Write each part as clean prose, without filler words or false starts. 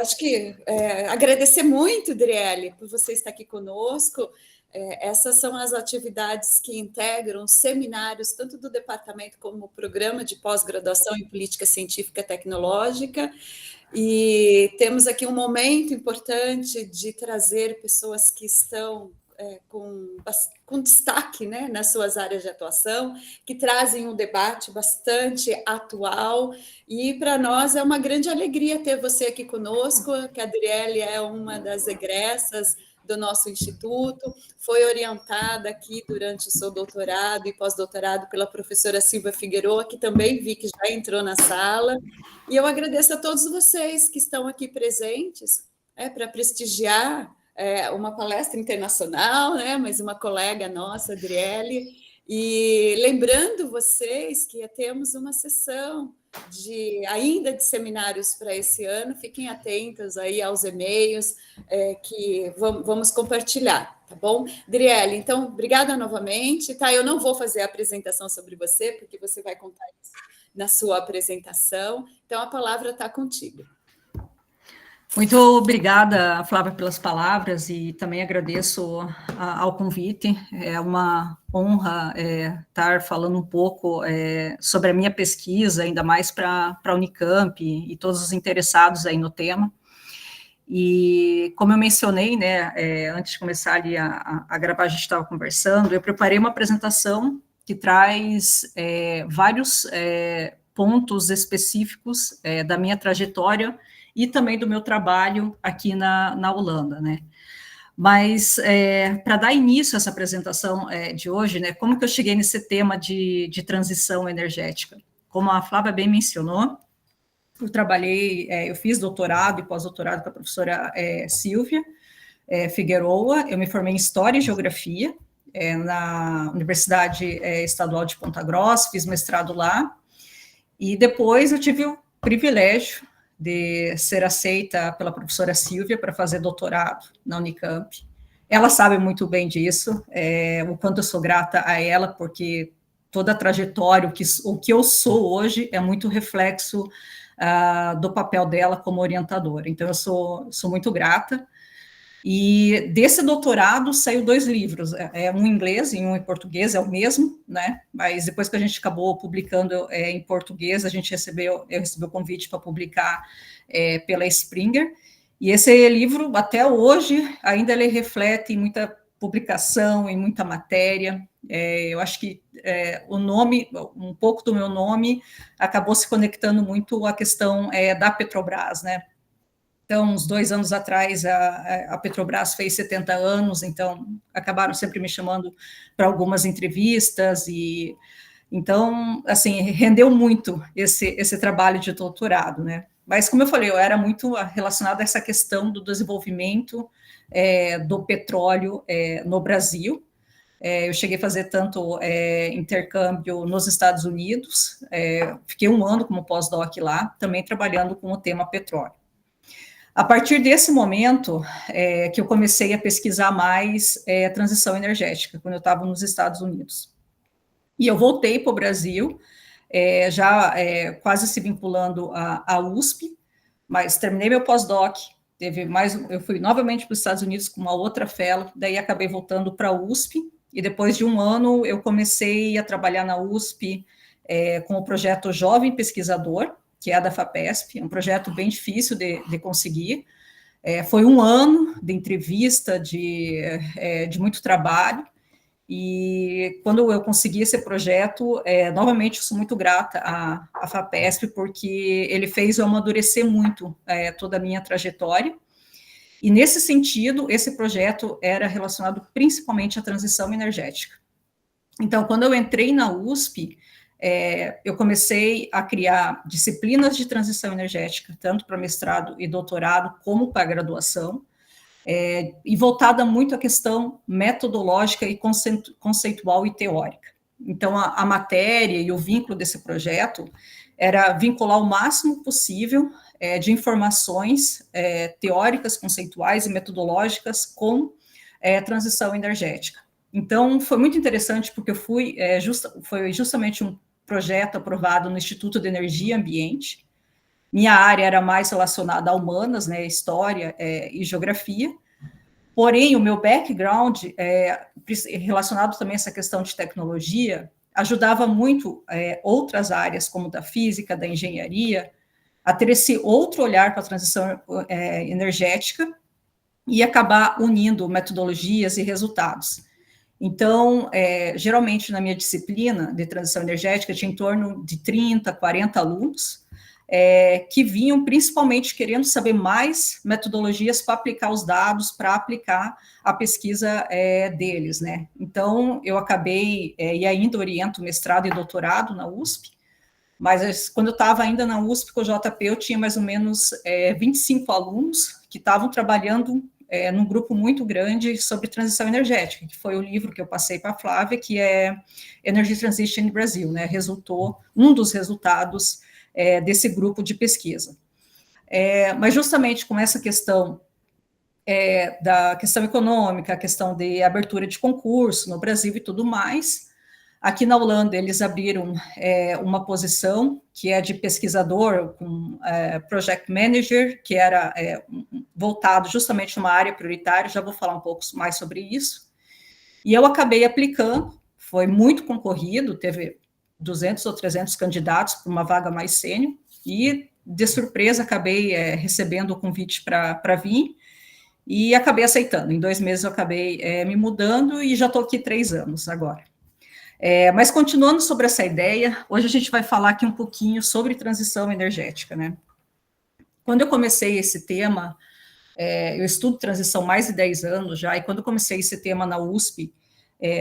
Acho que agradecer muito, Driele, por você estar aqui conosco. Essas são as atividades que integram os seminários, tanto do departamento como o programa de pós-graduação em política científica e tecnológica. E temos aqui um momento importante de trazer pessoas que estão com destaque, né, nas suas áreas de atuação, que trazem um debate bastante atual, e para nós é uma grande alegria ter você aqui conosco, que a Adriele é uma das egressas do nosso instituto, foi orientada aqui durante o seu doutorado e pós-doutorado pela professora Silvia Figueroa, que também vi que já entrou na sala, e eu agradeço a todos vocês que estão aqui presentes, para prestigiar uma palestra internacional, né? Mas uma colega nossa, Adriele, e lembrando vocês que temos uma sessão ainda de seminários para esse ano, fiquem atentos aí aos e-mails que vamos compartilhar, tá bom? Adriele, então, obrigada novamente, tá? Eu não vou fazer a apresentação sobre você, porque você vai contar isso na sua apresentação, então a palavra está contigo. Muito obrigada, Flávia, pelas palavras e também agradeço ao convite. É uma honra estar falando um pouco sobre a minha pesquisa, ainda mais para a Unicamp e todos os interessados aí no tema. E como eu mencionei, né, antes de começar ali a gravar, a gente estava conversando, eu preparei uma apresentação que traz vários pontos específicos da minha trajetória e também do meu trabalho aqui na Holanda, né? Mas, para dar início a essa apresentação de hoje, né, como que eu cheguei nesse tema de transição energética? Como a Flávia bem mencionou, eu fiz doutorado e pós-doutorado com a professora Silvia Figueroa, eu me formei em História e Geografia na Universidade Estadual de Ponta Grossa, fiz mestrado lá, e depois eu tive o privilégio de ser aceita pela professora Silvia para fazer doutorado na Unicamp. Ela sabe muito bem disso, o quanto eu sou grata a ela, porque toda a trajetória, o que eu sou hoje é muito reflexo do papel dela como orientadora. Então, eu sou muito grata. E desse doutorado saiu 2 livros, um em inglês e um em português, é o mesmo, né? Mas depois que a gente acabou publicando em português, eu recebi o convite para publicar pela Springer, e esse livro, até hoje, ainda ele reflete muita publicação, em muita matéria. Eu acho que o nome, um pouco do meu nome, acabou se conectando muito à questão da Petrobras, né? Então, uns 2 anos atrás, a Petrobras fez 70 anos, então acabaram sempre me chamando para algumas entrevistas, e então, assim, rendeu muito esse trabalho de doutorado, né? Mas, como eu falei, eu era muito relacionada a essa questão do desenvolvimento do petróleo no Brasil. Eu cheguei a fazer tanto intercâmbio nos Estados Unidos, fiquei 1 ano como pós-doc lá, também trabalhando com o tema petróleo. A partir desse momento que eu comecei a pesquisar mais a transição energética, quando eu estava nos Estados Unidos. E eu voltei para o Brasil, já quase se vinculando à USP, mas terminei meu pós-doc, eu fui novamente para os Estados Unidos com uma outra fellow, daí acabei voltando para a USP, e depois de 1 ano eu comecei a trabalhar na USP com o projeto Jovem Pesquisador, que é da FAPESP, um projeto bem difícil de conseguir. Foi 1 ano de entrevista, de muito trabalho, e quando eu consegui esse projeto, novamente eu sou muito grata à FAPESP, porque ele fez eu amadurecer muito toda a minha trajetória, e nesse sentido, esse projeto era relacionado principalmente à transição energética. Então, quando eu entrei na USP, eu comecei a criar disciplinas de transição energética, tanto para mestrado e doutorado, como para graduação, e voltada muito à questão metodológica e conceitual e teórica. Então, a matéria e o vínculo desse projeto era vincular o máximo possível de informações teóricas, conceituais e metodológicas com transição energética. Então, foi muito interessante, porque foi justamente um projeto aprovado no Instituto de Energia e Ambiente, Minha área era mais relacionada a humanas, né, história e geografia, porém, o meu background, relacionado também a essa questão de tecnologia, ajudava muito outras áreas, como da física, da engenharia, a ter esse outro olhar para a transição energética e acabar unindo metodologias e resultados. Então, geralmente na minha disciplina de transição energética, tinha em torno de 30, 40 alunos, que vinham principalmente querendo saber mais metodologias para aplicar os dados, para aplicar a pesquisa deles, né? Então, eu acabei, e ainda oriento mestrado e doutorado na USP, mas quando eu estava ainda na USP com o JP, eu tinha mais ou menos 25 alunos que estavam trabalhando num grupo muito grande sobre transição energética, que foi o livro que eu passei para a Flávia, que é Energy Transition in Brazil, né? Resultou, um dos resultados desse grupo de pesquisa. Mas justamente com essa questão da questão econômica, a questão de abertura de concurso no Brasil e tudo mais, aqui na Holanda, eles abriram uma posição que é de pesquisador com project manager, que era voltado justamente numa área prioritária, já vou falar um pouco mais sobre isso. E eu acabei aplicando, foi muito concorrido, teve 200 ou 300 candidatos para uma vaga mais sênior, e de surpresa acabei recebendo o convite para vir, e acabei aceitando. Em 2 meses eu acabei me mudando e já estou aqui 3 anos agora. Mas continuando sobre essa ideia, hoje a gente vai falar aqui um pouquinho sobre transição energética, né? Quando eu comecei esse tema, eu estudo transição há mais de 10 anos já, e quando eu comecei esse tema na USP,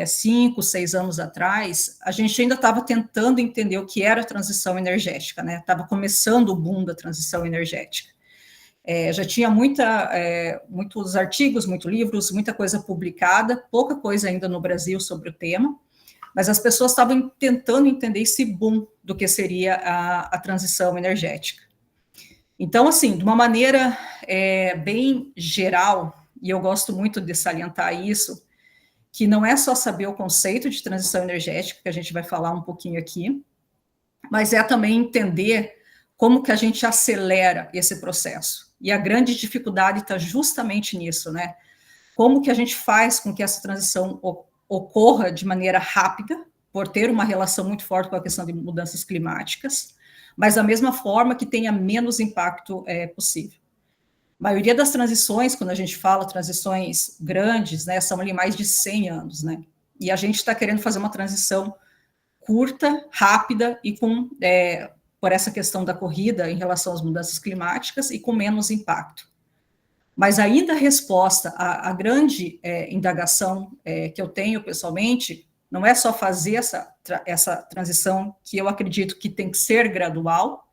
5, 6 anos atrás, a gente ainda estava tentando entender o que era a transição energética, né? Estava começando o boom da transição energética. Já tinha muitos artigos, muitos livros, muita coisa publicada, pouca coisa ainda no Brasil sobre o tema, mas as pessoas estavam tentando entender esse boom do que seria a transição energética. Então, assim, de uma maneira bem geral, e eu gosto muito de salientar isso, que não é só saber o conceito de transição energética, que a gente vai falar um pouquinho aqui, mas é também entender como que a gente acelera esse processo. E a grande dificuldade está justamente nisso, né? Como que a gente faz com que essa transição ocorra de maneira rápida, por ter uma relação muito forte com a questão de mudanças climáticas, mas da mesma forma que tenha menos impacto possível. A maioria das transições, quando a gente fala transições grandes, né, são ali mais de 100 anos, né? E a gente está querendo fazer uma transição curta, rápida e por essa questão da corrida em relação às mudanças climáticas e com menos impacto. Mas ainda a resposta à grande indagação que eu tenho pessoalmente não é só fazer essa transição, que eu acredito que tem que ser gradual,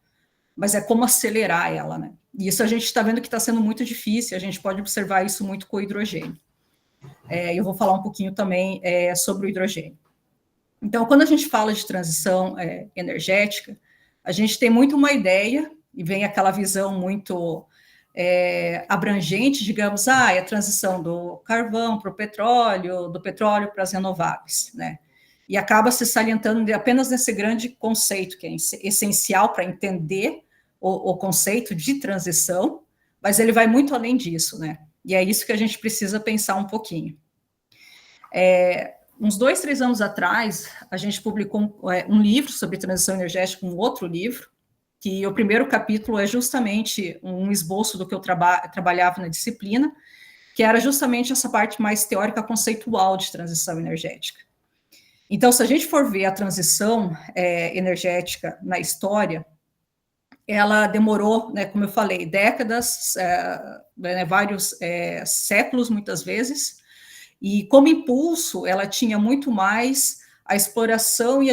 mas é como acelerar ela, né? E isso a gente está vendo que está sendo muito difícil, a gente pode observar isso muito com o hidrogênio. Eu vou falar um pouquinho também sobre o hidrogênio. Então, quando a gente fala de transição energética, a gente tem muito uma ideia, e vem aquela visão muito abrangente, digamos, é a transição do carvão para o petróleo, do petróleo para as renováveis, né? E acaba se salientando apenas nesse grande conceito, que é essencial para entender o conceito de transição, mas ele vai muito além disso, né? E é isso que a gente precisa pensar um pouquinho. Uns 2, 3 anos atrás, a gente publicou um livro sobre transição energética, um outro livro, que o primeiro capítulo é justamente um esboço do que eu trabalhava na disciplina, que era justamente essa parte mais teórica conceitual de transição energética. Então, se a gente for ver a transição energética na história, ela demorou, né, como eu falei, décadas, vários séculos, muitas vezes, e como impulso, ela tinha muito mais a exploração e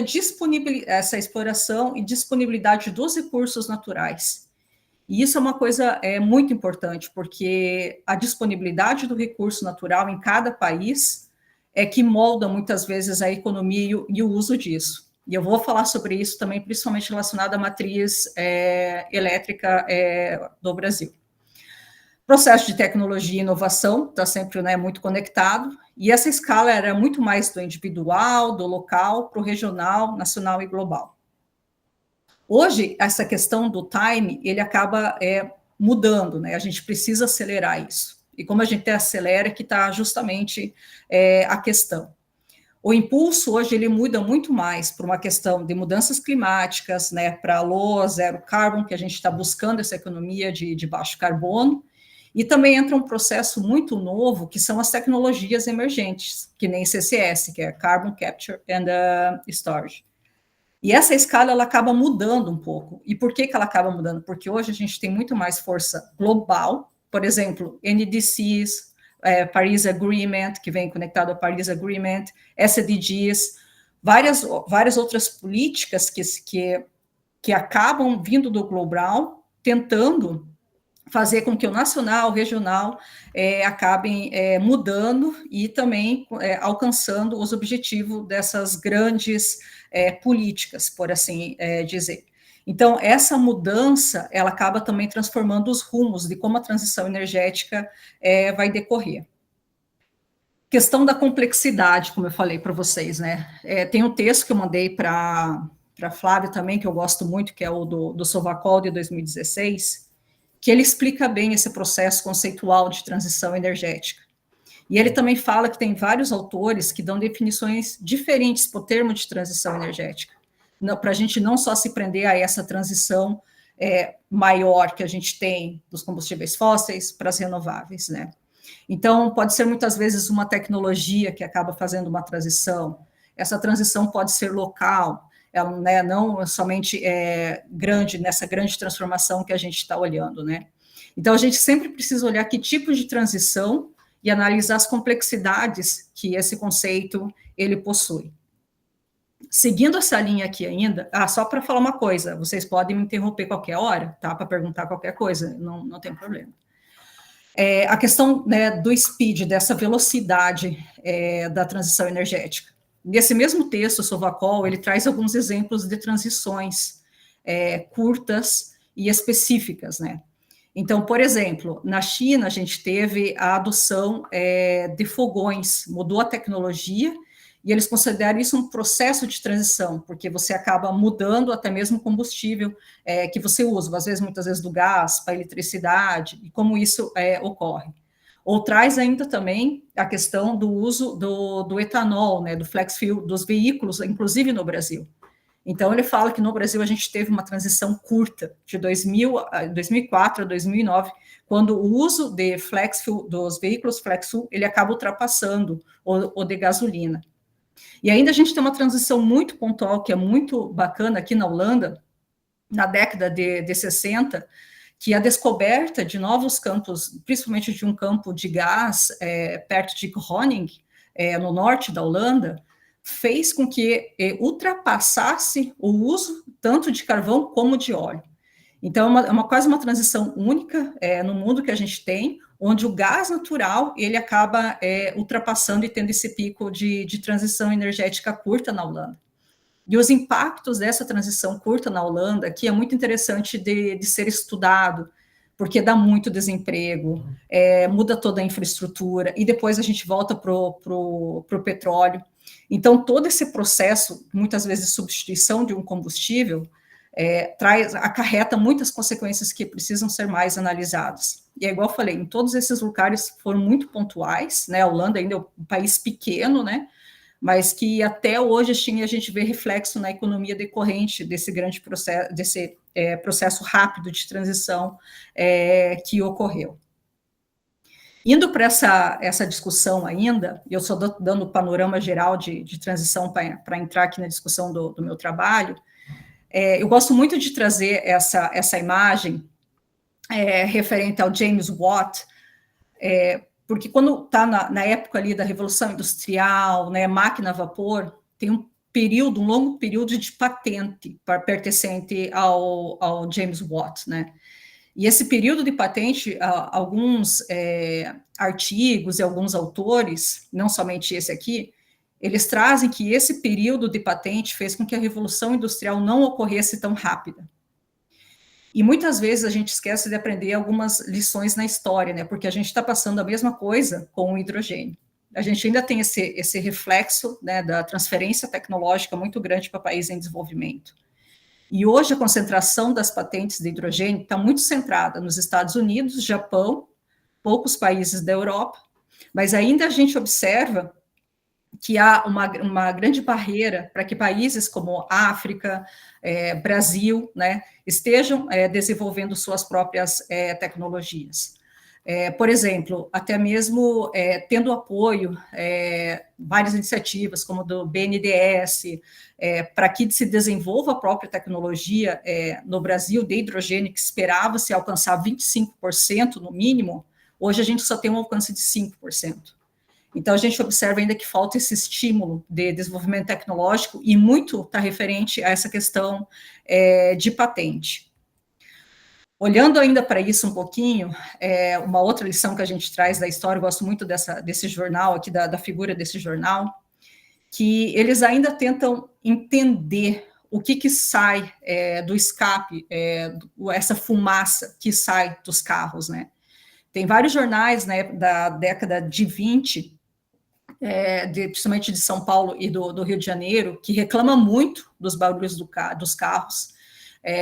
essa exploração e disponibilidade dos recursos naturais. E isso é uma coisa muito importante, porque a disponibilidade do recurso natural em cada país é que molda muitas vezes a economia e o uso disso. E eu vou falar sobre isso também, principalmente relacionado à matriz elétrica do Brasil. Processo de tecnologia e inovação está sempre muito conectado, e essa escala era muito mais do individual, do local, para o regional, nacional e global. Hoje, essa questão do time, ele acaba mudando, né? A gente precisa acelerar isso. E como a gente acelera, que está justamente a questão. O impulso hoje ele muda muito mais para uma questão de mudanças climáticas, né, para a LOA, zero carbon, que a gente está buscando essa economia de baixo carbono, e também entra um processo muito novo, que são as tecnologias emergentes, que nem CCS, que é Carbon Capture and Storage. E essa escala, ela acaba mudando um pouco. E por que ela acaba mudando? Porque hoje a gente tem muito mais força global, por exemplo, NDCs, Paris Agreement, que vem conectado ao Paris Agreement, SDGs, várias outras políticas que acabam vindo do global, tentando fazer com que o nacional, regional, acabem mudando e também alcançando os objetivos dessas grandes políticas, por assim dizer. Então, essa mudança, ela acaba também transformando os rumos de como a transição energética vai decorrer. Questão da complexidade, como eu falei para vocês, né? Tem um texto que eu mandei para a Flávia também, que eu gosto muito, que é o do Sovacol, de 2016, que ele explica bem esse processo conceitual de transição energética. E ele também fala que tem vários autores que dão definições diferentes para o termo de transição energética, para a gente não só se prender a essa transição maior que a gente tem dos combustíveis fósseis para as renováveis, né? Então, pode ser muitas vezes uma tecnologia que acaba fazendo uma transição. Essa transição pode ser local, ela, né, não somente grande, nessa grande transformação que a gente está olhando, né? Então, a gente sempre precisa olhar que tipo de transição e analisar as complexidades que esse conceito ele possui. Seguindo essa linha aqui ainda, só para falar uma coisa, vocês podem me interromper qualquer hora, tá? Para perguntar qualquer coisa, não tem problema. A questão, né, do speed, dessa velocidade da transição energética. Nesse mesmo texto, o Sovacol, ele traz alguns exemplos de transições curtas e específicas, né? Então, por exemplo, na China, a gente teve a adoção de fogões, mudou a tecnologia, e eles consideram isso um processo de transição, porque você acaba mudando até mesmo o combustível que você usa, às vezes, muitas vezes, do gás para a eletricidade, e como isso ocorre. Ou traz ainda também a questão do uso do etanol, né, do flex fuel, dos veículos, inclusive no Brasil. Então, ele fala que no Brasil a gente teve uma transição curta, de 2004 a 2009, quando o uso de flex fuel, dos veículos flex fuel, ele acaba ultrapassando o de gasolina. E ainda a gente tem uma transição muito pontual, que é muito bacana aqui na Holanda, na década de 60, que a descoberta de novos campos, principalmente de um campo de gás perto de Groningen, no norte da Holanda, fez com que ultrapassasse o uso tanto de carvão como de óleo. Então, é quase uma transição única no mundo que a gente tem, onde o gás natural ele acaba ultrapassando e tendo esse pico de transição energética curta na Holanda. E os impactos dessa transição curta na Holanda, que é muito interessante de ser estudado, porque dá muito desemprego, muda toda a infraestrutura, e depois a gente volta para o petróleo. Então, todo esse processo, muitas vezes de substituição de um combustível, acarreta muitas consequências que precisam ser mais analisadas. E é igual eu falei, em todos esses lugares foram muito pontuais, né? A Holanda ainda é um país pequeno, né? Mas que até hoje a gente vê reflexo na economia decorrente desse grande processo, desse processo rápido de transição que ocorreu. Indo para essa discussão ainda, eu só dando o panorama geral de transição para entrar aqui na discussão do meu trabalho, eu gosto muito de trazer essa imagem referente ao James Watt, porque quando está na época ali da Revolução Industrial, né, máquina a vapor, tem um longo período de patente pertencente ao James Watt, né? E esse período de patente, alguns artigos e alguns autores, não somente esse aqui, eles trazem que esse período de patente fez com que a Revolução Industrial não ocorresse tão rápida. E muitas vezes a gente esquece de aprender algumas lições na história, né? Porque a gente está passando a mesma coisa com o hidrogênio. A gente ainda tem esse reflexo, né, da transferência tecnológica muito grande para países em desenvolvimento. E hoje a concentração das patentes de hidrogênio está muito centrada nos Estados Unidos, Japão, poucos países da Europa, mas ainda a gente observa que há uma grande barreira para que países como África, Brasil, né, estejam desenvolvendo suas próprias tecnologias. Por exemplo, até mesmo tendo apoio, várias iniciativas, como do BNDES, para que se desenvolva a própria tecnologia no Brasil de hidrogênio, que esperava-se alcançar 25% no mínimo, hoje a gente só tem um alcance de 5%. Então, a gente observa ainda que falta esse estímulo de desenvolvimento tecnológico, e muito está referente a essa questão de patente. Olhando ainda para isso um pouquinho, uma outra lição que a gente traz da história, eu gosto muito desse jornal aqui, da figura desse jornal, que eles ainda tentam entender o que sai do escape, essa fumaça que sai dos carros, né? Tem vários jornais, né, da década de 20, principalmente de São Paulo e do Rio de Janeiro, que reclama muito dos barulhos dos carros,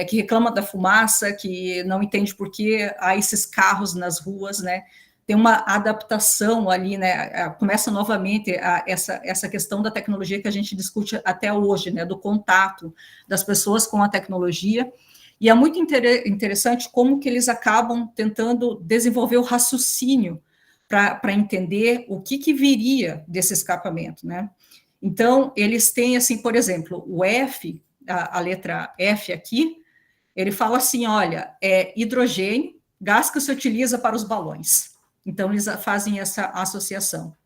que reclama da fumaça, que não entende por que há esses carros nas ruas, né? Tem uma adaptação ali, né? Começa novamente essa questão da tecnologia que a gente discute até hoje, né? Do contato das pessoas com a tecnologia. E é muito interessante como que eles acabam tentando desenvolver o raciocínio para entender o que viria desse escapamento, né? Então, eles têm, assim, por exemplo, o F, a letra F aqui, ele fala assim, olha, hidrogênio, gás que se utiliza para os balões. Então, eles fazem essa associação.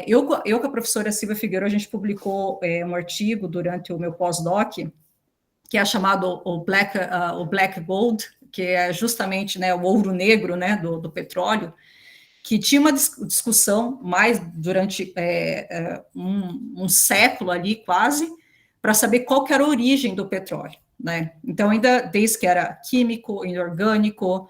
Eu com a professora Silvia Figueiredo, a gente publicou um artigo durante o meu pós-doc, que é chamado o Black Gold, que é justamente, né, o ouro negro, né, do petróleo, que tinha uma discussão mais durante um século ali, quase, para saber qual que era a origem do petróleo, né? Então, ainda desde que era químico, inorgânico,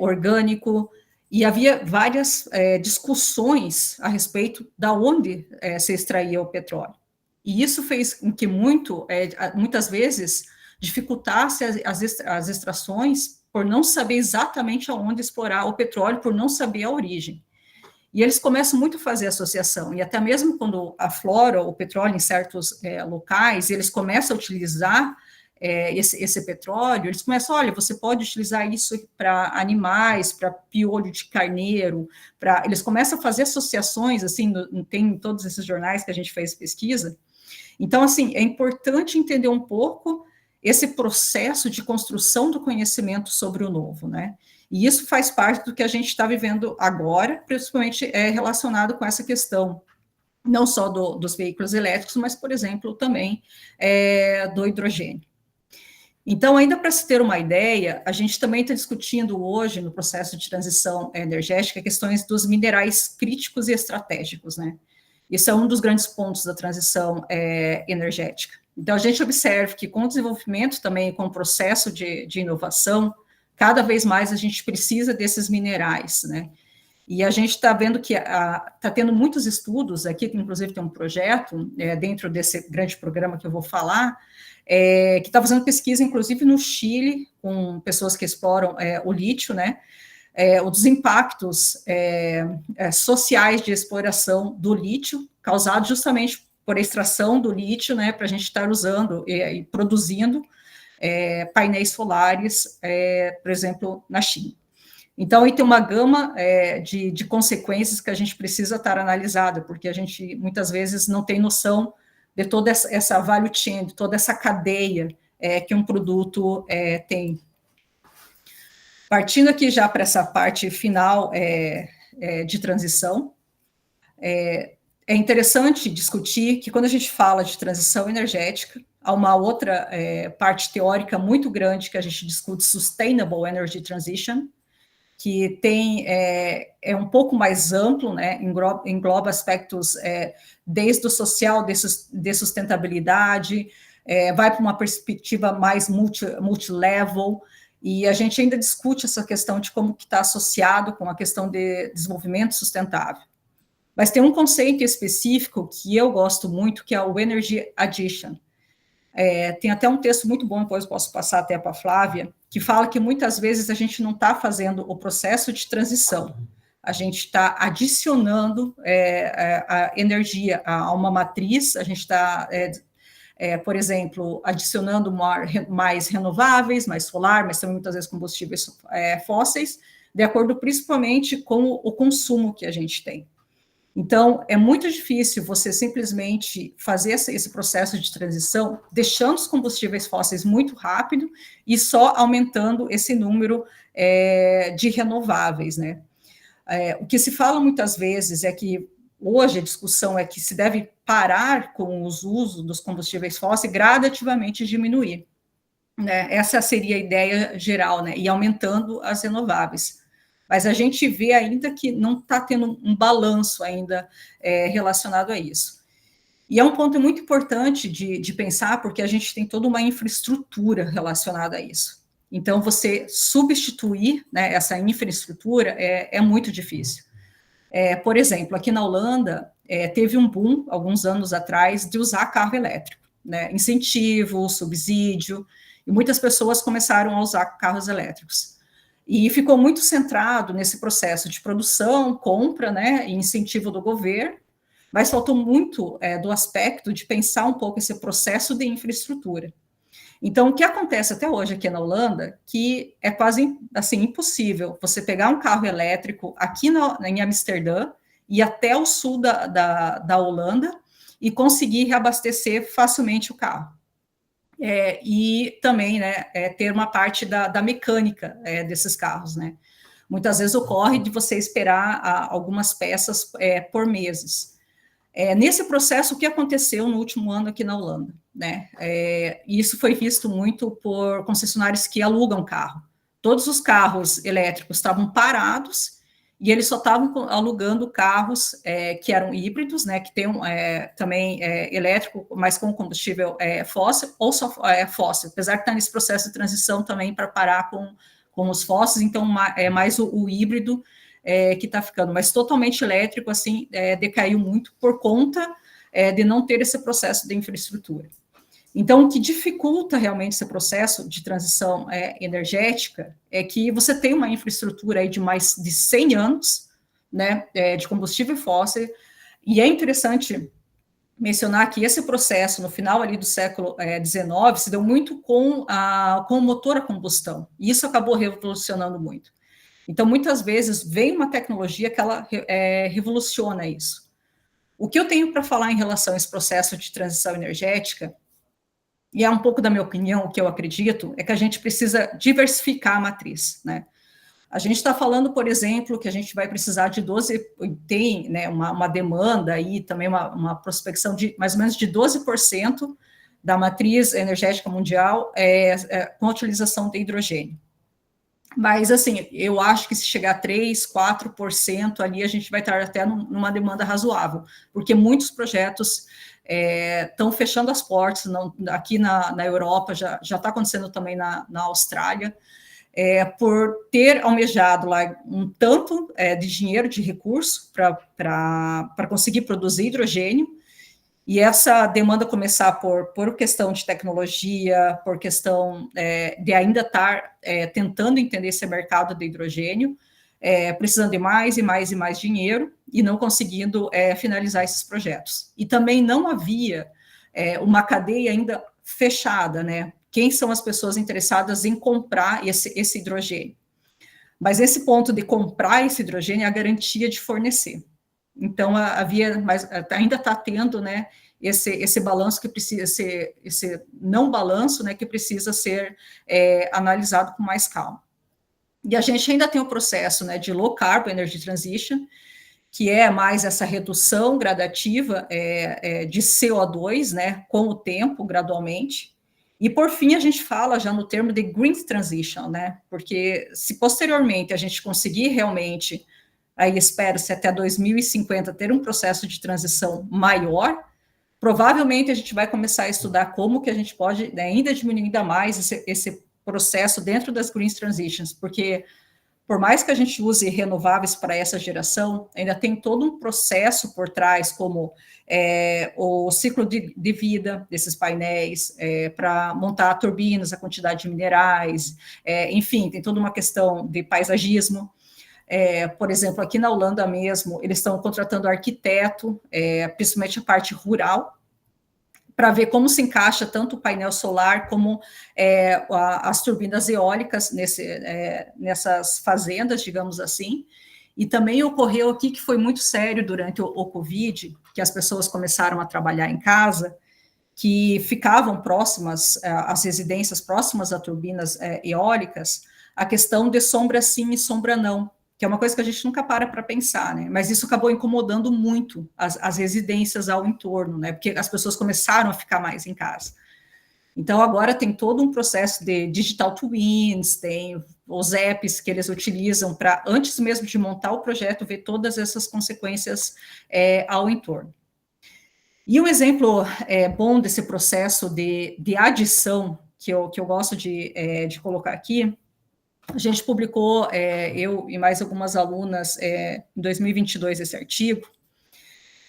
orgânico, e havia várias discussões a respeito da onde se extraía o petróleo. E isso fez com que muitas vezes dificultasse as extrações por não saber exatamente aonde explorar o petróleo, por não saber a origem. E eles começam muito a fazer associação, e até mesmo quando aflora o petróleo em certos locais, eles começam a utilizar esse petróleo, eles começam, olha, você pode utilizar isso para animais, para piolho de carneiro, eles começam a fazer associações, assim, tem em todos esses jornais que a gente fez pesquisa. Então, assim, é importante entender um pouco esse processo de construção do conhecimento sobre o novo, né? E isso faz parte do que a gente está vivendo agora, principalmente relacionado com essa questão, não só dos veículos elétricos, mas, por exemplo, também do hidrogênio. Então, ainda para se ter uma ideia, a gente também está discutindo hoje, no processo de transição energética, questões dos minerais críticos e estratégicos, né? Isso é um dos grandes pontos da transição energética. Então, a gente observa que com o desenvolvimento também, com o processo de inovação, cada vez mais a gente precisa desses minerais, né? E a gente está vendo que está tendo muitos estudos aqui, inclusive tem um projeto dentro desse grande programa que eu vou falar, que está fazendo pesquisa, inclusive no Chile, com pessoas que exploram o lítio, né? Os impactos sociais de exploração do lítio, causados justamente por a extração do lítio, né, para a gente estar usando e produzindo painéis solares, por exemplo, na China. Então, aí tem uma gama de consequências que a gente precisa estar analisando, porque a gente, muitas vezes, não tem noção de toda essa value chain, de toda essa cadeia que um produto tem. Partindo aqui já para essa parte final de transição, é interessante discutir que quando a gente fala de transição energética, há uma outra parte teórica muito grande que a gente discute, Sustainable Energy Transition, que é um pouco mais amplo, né, engloba aspectos desde o social, de sustentabilidade, vai para uma perspectiva mais multilevel, e a gente ainda discute essa questão de como que está associado com a questão de desenvolvimento sustentável. Mas tem um conceito específico que eu gosto muito, que é o Energy Addition, Tem até um texto muito bom, depois posso passar até para a Flávia, que fala que muitas vezes a gente não está fazendo o processo de transição, a gente está adicionando a energia a uma matriz, a gente está, por exemplo, adicionando mais renováveis, mais solar, mas também muitas vezes combustíveis fósseis, de acordo principalmente com o consumo que a gente tem. Então, é muito difícil você simplesmente fazer esse processo de transição, deixando os combustíveis fósseis muito rápido e só aumentando esse número de renováveis, né? O que se fala muitas vezes é que hoje a discussão é que se deve parar com os usos dos combustíveis fósseis e gradativamente diminuir, né? Essa seria a ideia geral, né? E aumentando as renováveis. Mas a gente vê ainda que não está tendo um balanço ainda relacionado a isso. E é um ponto muito importante de pensar, porque a gente tem toda uma infraestrutura relacionada a isso. Então, você substituir, né, essa infraestrutura é muito difícil. Por exemplo, aqui na Holanda, teve um boom, alguns anos atrás, de usar carro elétrico, né? Incentivo, subsídio, e muitas pessoas começaram a usar carros elétricos. E ficou muito centrado nesse processo de produção, compra, né, e incentivo do governo, mas faltou muito do aspecto de pensar um pouco esse processo de infraestrutura. Então, o que acontece até hoje aqui na Holanda, que é quase assim impossível você pegar um carro elétrico aqui em Amsterdã e até o sul da Holanda e conseguir reabastecer facilmente o carro. E também, né, ter uma parte da mecânica desses carros, né? Muitas vezes ocorre de você esperar algumas peças por meses. Nesse processo, o que aconteceu no último ano aqui na Holanda, né? Isso foi visto muito por concessionários que alugam carro. Todos os carros elétricos estavam parados e eles só estavam alugando carros que eram híbridos, né? Que tem também elétrico, mas com combustível fóssil ou só fóssil, apesar que está nesse processo de transição também para parar com os fósseis, então é mais o híbrido que está ficando, mas totalmente elétrico, assim, decaiu muito por conta de não ter esse processo de infraestrutura. Então, o que dificulta realmente esse processo de transição energética é que você tem uma infraestrutura aí de mais de 100 anos, né, de combustível fóssil, e é interessante mencionar que esse processo, no final ali do século XIX, se deu muito com o motor a combustão, e isso acabou revolucionando muito. Então, muitas vezes, vem uma tecnologia que ela revoluciona isso. O que eu tenho para falar em relação a esse processo de transição energética, e é um pouco da minha opinião, o que eu acredito, é que a gente precisa diversificar a matriz, né? A gente está falando, por exemplo, que a gente vai precisar de 12, tem, né, uma demanda aí, também uma prospecção de mais ou menos de 12% da matriz energética mundial com a utilização de hidrogênio. Mas, assim, eu acho que se chegar a 3%, 4% ali, a gente vai estar até numa demanda razoável, porque muitos projetos estão fechando as portas, aqui na Europa, já está acontecendo também na Austrália, por ter almejado lá um tanto de dinheiro, de recurso, para conseguir produzir hidrogênio, e essa demanda começar por questão de tecnologia, por questão de ainda estar tentando entender esse mercado de hidrogênio, precisando de mais e mais e mais dinheiro, e não conseguindo finalizar esses projetos. E também não havia uma cadeia ainda fechada, né? Quem são as pessoas interessadas em comprar esse hidrogênio? Mas esse ponto de comprar esse hidrogênio é a garantia de fornecer. Então, mas ainda está tendo, né, esse balanço que precisa ser, esse não balanço, né, que precisa ser analisado com mais calma. E a gente ainda tem o processo, né, de low carbon energy transition, que é mais essa redução gradativa de CO2, né, com o tempo, gradualmente. E, por fim, a gente fala já no termo de green transition, né, porque se posteriormente a gente conseguir realmente, aí espero-se até 2050 ter um processo de transição maior, provavelmente a gente vai começar a estudar como que a gente pode, né, ainda diminuir ainda mais esse processo dentro das green transitions, porque, por mais que a gente use renováveis para essa geração, ainda tem todo um processo por trás, como o ciclo de vida desses painéis, para montar turbinas, a quantidade de minerais, enfim, tem toda uma questão de paisagismo. Por exemplo, aqui na Holanda mesmo, eles estão contratando arquiteto, principalmente a parte rural, para ver como se encaixa tanto o painel solar como as turbinas eólicas nessas fazendas, digamos assim. E também ocorreu aqui que foi muito sério durante o Covid, que as pessoas começaram a trabalhar em casa, que ficavam próximas, as residências próximas a turbinas eólicas, a questão de sombra sim e sombra não, que é uma coisa que a gente nunca para pensar, né? Mas isso acabou incomodando muito as residências ao entorno, né? Porque as pessoas começaram a ficar mais em casa. Então, agora tem todo um processo de digital twins, tem os apps que eles utilizam para, antes mesmo de montar o projeto, ver todas essas consequências ao entorno. E um exemplo bom desse processo de adição, que eu gosto de colocar aqui, a gente publicou, eu e mais algumas alunas, em 2022, esse artigo,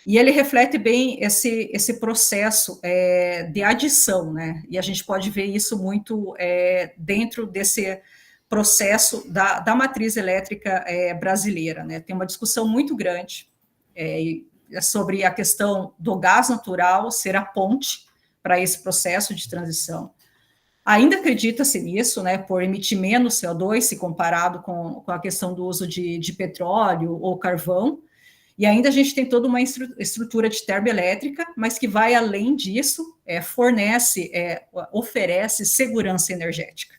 e ele reflete bem esse processo de adição, né? E a gente pode ver isso muito dentro desse processo da matriz elétrica brasileira, né? Tem uma discussão muito grande sobre a questão do gás natural ser a ponte para esse processo de transição. Ainda acredita-se nisso, né, por emitir menos CO2, se comparado com a questão do uso de petróleo ou carvão, e ainda a gente tem toda uma estrutura de termoelétrica, mas que vai além disso, oferece segurança energética.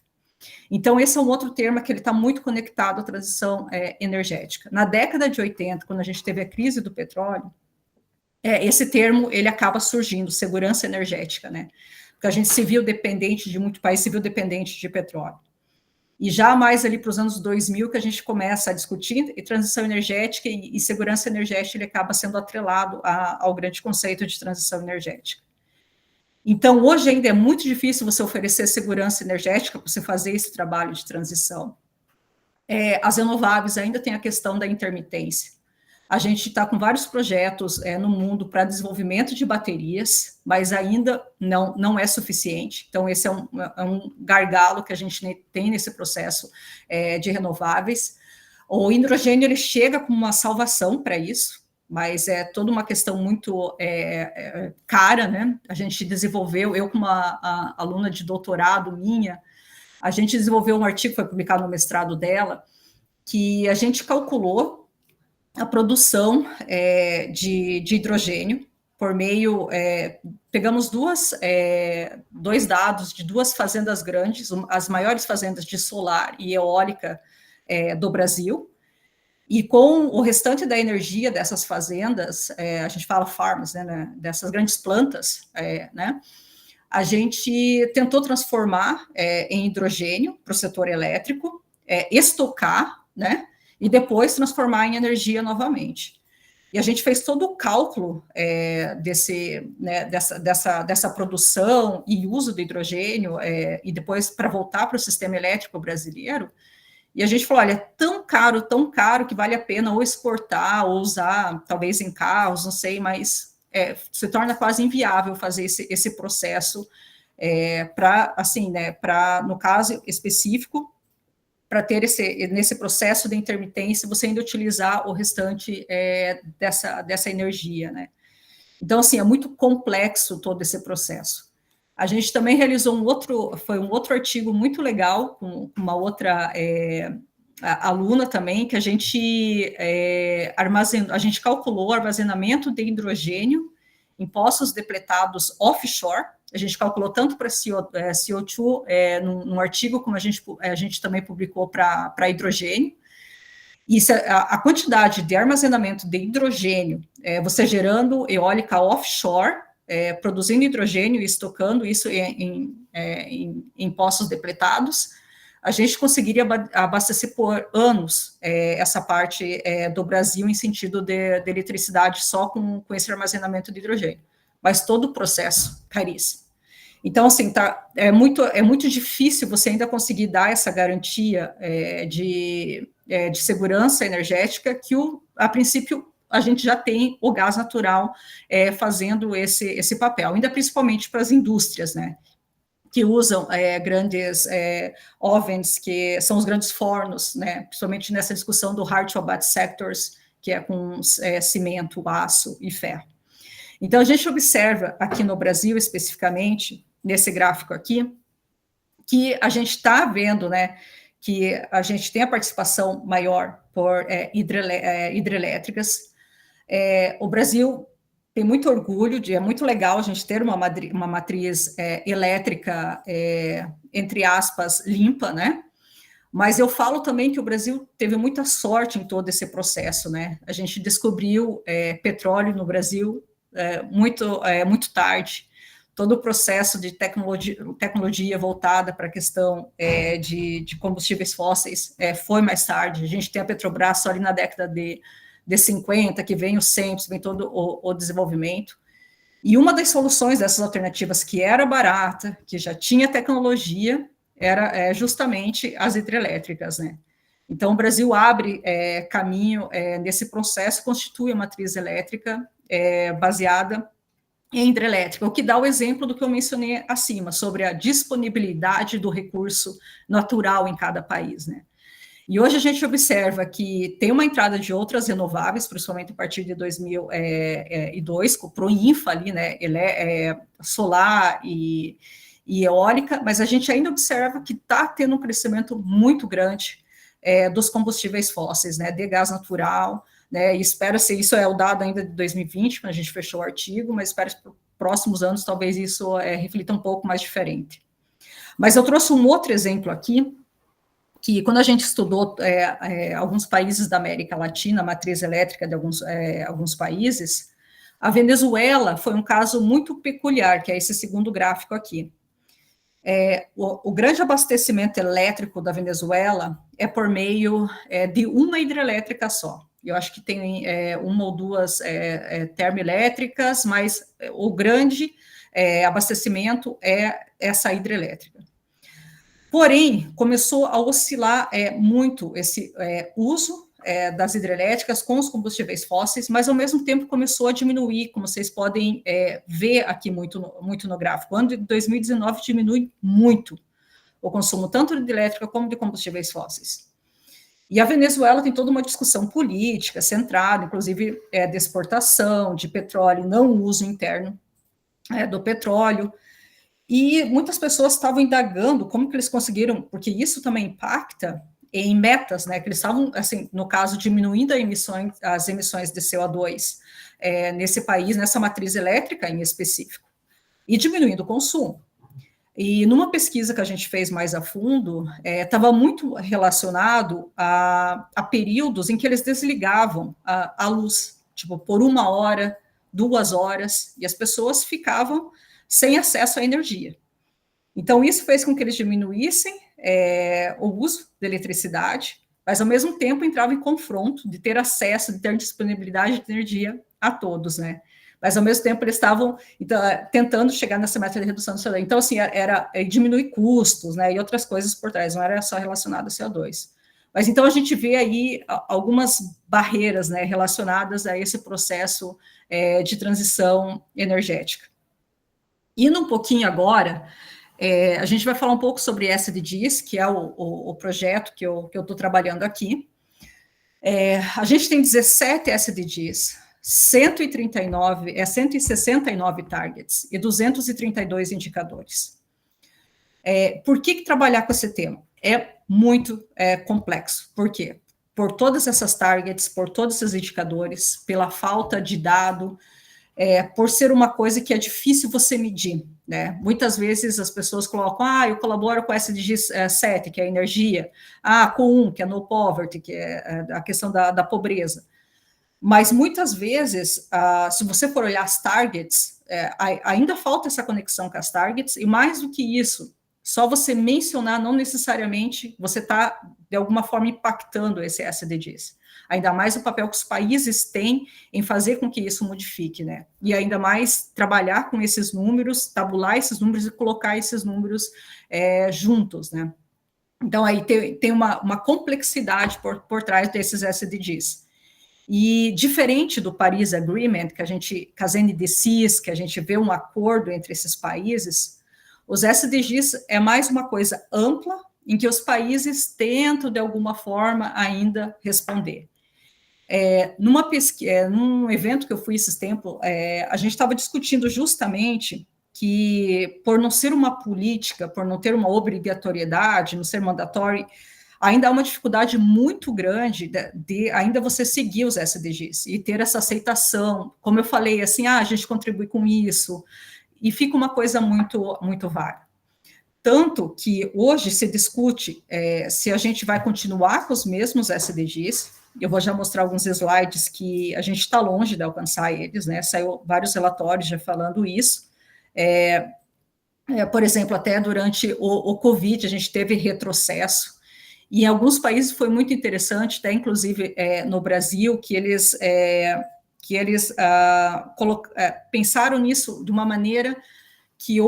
Então, esse é um outro termo que ele está muito conectado à transição energética. Na década de 80, quando a gente teve a crise do petróleo, esse termo ele acaba surgindo, segurança energética, né? Porque a gente se viu dependente de muito país, se viu dependente de petróleo. E já mais ali para os anos 2000 que a gente começa a discutir transição energética e segurança energética, ele acaba sendo atrelado ao grande conceito de transição energética. Então, hoje ainda é muito difícil você oferecer segurança energética para você fazer esse trabalho de transição. As renováveis ainda tem a questão da intermitência. A gente está com vários projetos no mundo para desenvolvimento de baterias, mas ainda não é suficiente. Então, esse é um gargalo que a gente tem nesse processo de renováveis. O hidrogênio ele chega como uma salvação para isso, mas é toda uma questão muito cara, né? A gente desenvolveu, eu como uma aluna de doutorado minha, a gente desenvolveu um artigo que foi publicado no mestrado dela, que a gente calculou a produção de hidrogênio por meio, pegamos dois dados de duas fazendas grandes, as maiores fazendas de solar e eólica do Brasil, e com o restante da energia dessas fazendas, a gente fala farms, né, dessas grandes plantas, né, a gente tentou transformar em hidrogênio para o setor elétrico, estocar, né, e depois transformar em energia novamente. E a gente fez todo o cálculo dessa produção e uso do hidrogênio, e depois para voltar para o sistema elétrico brasileiro, e a gente falou, olha, é tão caro, que vale a pena ou exportar, ou usar, talvez em carros, não sei, mas se torna quase inviável fazer esse processo para, assim, né, no caso específico, para ter nesse processo de intermitência, você ainda utilizar o restante dessa energia, né? Então, assim, é muito complexo todo esse processo. A gente também realizou um outro artigo muito legal, com uma outra aluna também, que a gente a gente calculou o armazenamento de hidrogênio em poços depletados offshore. A gente calculou tanto para CO2 num artigo, como a gente também publicou para hidrogênio. E a quantidade de armazenamento de hidrogênio, você gerando eólica offshore, produzindo hidrogênio e estocando isso em poços depletados, a gente conseguiria abastecer por anos essa parte do Brasil em sentido de eletricidade só com esse armazenamento de hidrogênio. Mas todo o processo, caríssimo. Então, assim, é muito difícil você ainda conseguir dar essa garantia de segurança energética, que, a princípio, a gente já tem o gás natural fazendo esse papel, ainda principalmente para as indústrias, né, que usam grandes ovens, que são os grandes fornos, né, principalmente nessa discussão do hard to abate sectors, que é com cimento, aço e ferro. Então, a gente observa aqui no Brasil, especificamente, nesse gráfico aqui, que a gente está vendo, né, que a gente tem a participação maior por hidrelétricas. O Brasil tem muito orgulho, é muito legal a gente ter uma matriz elétrica, entre aspas, limpa, né? Mas eu falo também que o Brasil teve muita sorte em todo esse processo, né? A gente descobriu petróleo no Brasil muito tarde. Todo o processo de tecnologia voltada para a questão de combustíveis fósseis foi mais tarde. A gente tem a Petrobras só ali na década de 50, que vem o SEMPS, vem todo o desenvolvimento. E uma das soluções dessas alternativas, que era barata, que já tinha tecnologia, era justamente as hidrelétricas, né? Então, o Brasil abre caminho nesse processo, constitui a matriz elétrica baseada em hidrelétrica, o que dá o exemplo do que eu mencionei acima, sobre a disponibilidade do recurso natural em cada país, né? E hoje a gente observa que tem uma entrada de outras renováveis, principalmente a partir de 2002, com o Proinfa ali, né, solar e eólica, mas a gente ainda observa que está tendo um crescimento muito grande dos combustíveis fósseis, né, de gás natural, né, e espera-se, isso é o dado ainda de 2020, quando a gente fechou o artigo, mas espera-se para os próximos anos talvez isso reflita um pouco mais diferente. Mas eu trouxe um outro exemplo aqui, que quando a gente estudou alguns países da América Latina, a matriz elétrica de alguns países, a Venezuela foi um caso muito peculiar, que é esse segundo gráfico aqui. O grande abastecimento elétrico da Venezuela é por meio de uma hidrelétrica só. Eu acho que tem uma ou duas termoelétricas, mas o grande abastecimento é essa hidrelétrica. Porém, começou a oscilar muito esse uso das hidrelétricas com os combustíveis fósseis, mas ao mesmo tempo começou a diminuir, como vocês podem ver aqui muito no gráfico. O ano de 2019 diminui muito o consumo, tanto de hidrelétrica como de combustíveis fósseis. E a Venezuela tem toda uma discussão política centrada, inclusive de exportação de petróleo, não uso interno do petróleo. E muitas pessoas estavam indagando como que eles conseguiram, porque isso também impacta em metas, né, que eles estavam, assim, no caso, diminuindo as emissões de CO2 nesse país, nessa matriz elétrica em específico, e diminuindo o consumo. E numa pesquisa que a gente fez mais a fundo, estava muito relacionado a períodos em que eles desligavam a luz, tipo, por 1 hora, 2 horas, e as pessoas ficavam sem acesso à energia. Então, isso fez com que eles diminuíssem o uso da eletricidade, mas, ao mesmo tempo, entrava em confronto de ter acesso, de ter disponibilidade de energia a todos, né? Mas, ao mesmo tempo, eles estavam tentando chegar nessa meta de redução do CO2. Então, assim, era diminuir custos, né, e outras coisas por trás, não era só relacionado a CO2. Mas, então, a gente vê aí algumas barreiras, né, relacionadas a esse processo de transição energética. Indo um pouquinho agora, a gente vai falar um pouco sobre SDGs, que é o projeto que eu estou trabalhando aqui. A gente tem 17 SDGs, 169 targets e 232 indicadores. Por que trabalhar com esse tema? É muito complexo. Por quê? Por todas essas targets, por todos esses indicadores, pela falta de dado, por ser uma coisa que é difícil você medir, né? Muitas vezes as pessoas colocam, eu colaboro com SDG 7, que é a energia, com 1, que é no poverty, que é a questão da pobreza. Mas muitas vezes, se você for olhar as targets, ainda falta essa conexão com as targets, e mais do que isso, só você mencionar, não necessariamente você está, de alguma forma, impactando esse SDGs. Ainda mais o papel que os países têm em fazer com que isso modifique, né? E ainda mais trabalhar com esses números, tabular esses números e colocar esses números juntos, né? Então, aí tem uma complexidade por trás desses SDGs. E diferente do Paris Agreement, que as NDCs, que a gente vê um acordo entre esses países, os SDGs é mais uma coisa ampla, em que os países tentam, de alguma forma, ainda responder. Num evento que eu fui esses tempos, a gente estava discutindo justamente que, por não ser uma política, por não ter uma obrigatoriedade, não ser mandatório, ainda há uma dificuldade muito grande de ainda você seguir os SDGs e ter essa aceitação. Como eu falei, assim, a gente contribui com isso, e fica uma coisa muito, muito vaga. Tanto que hoje se discute se a gente vai continuar com os mesmos SDGs. Eu vou já mostrar alguns slides que a gente está longe de alcançar eles, né? Saiu vários relatórios já falando isso. Por exemplo, até durante o Covid, a gente teve retrocesso. E em alguns países foi muito interessante, até inclusive no Brasil, que eles pensaram nisso de uma maneira que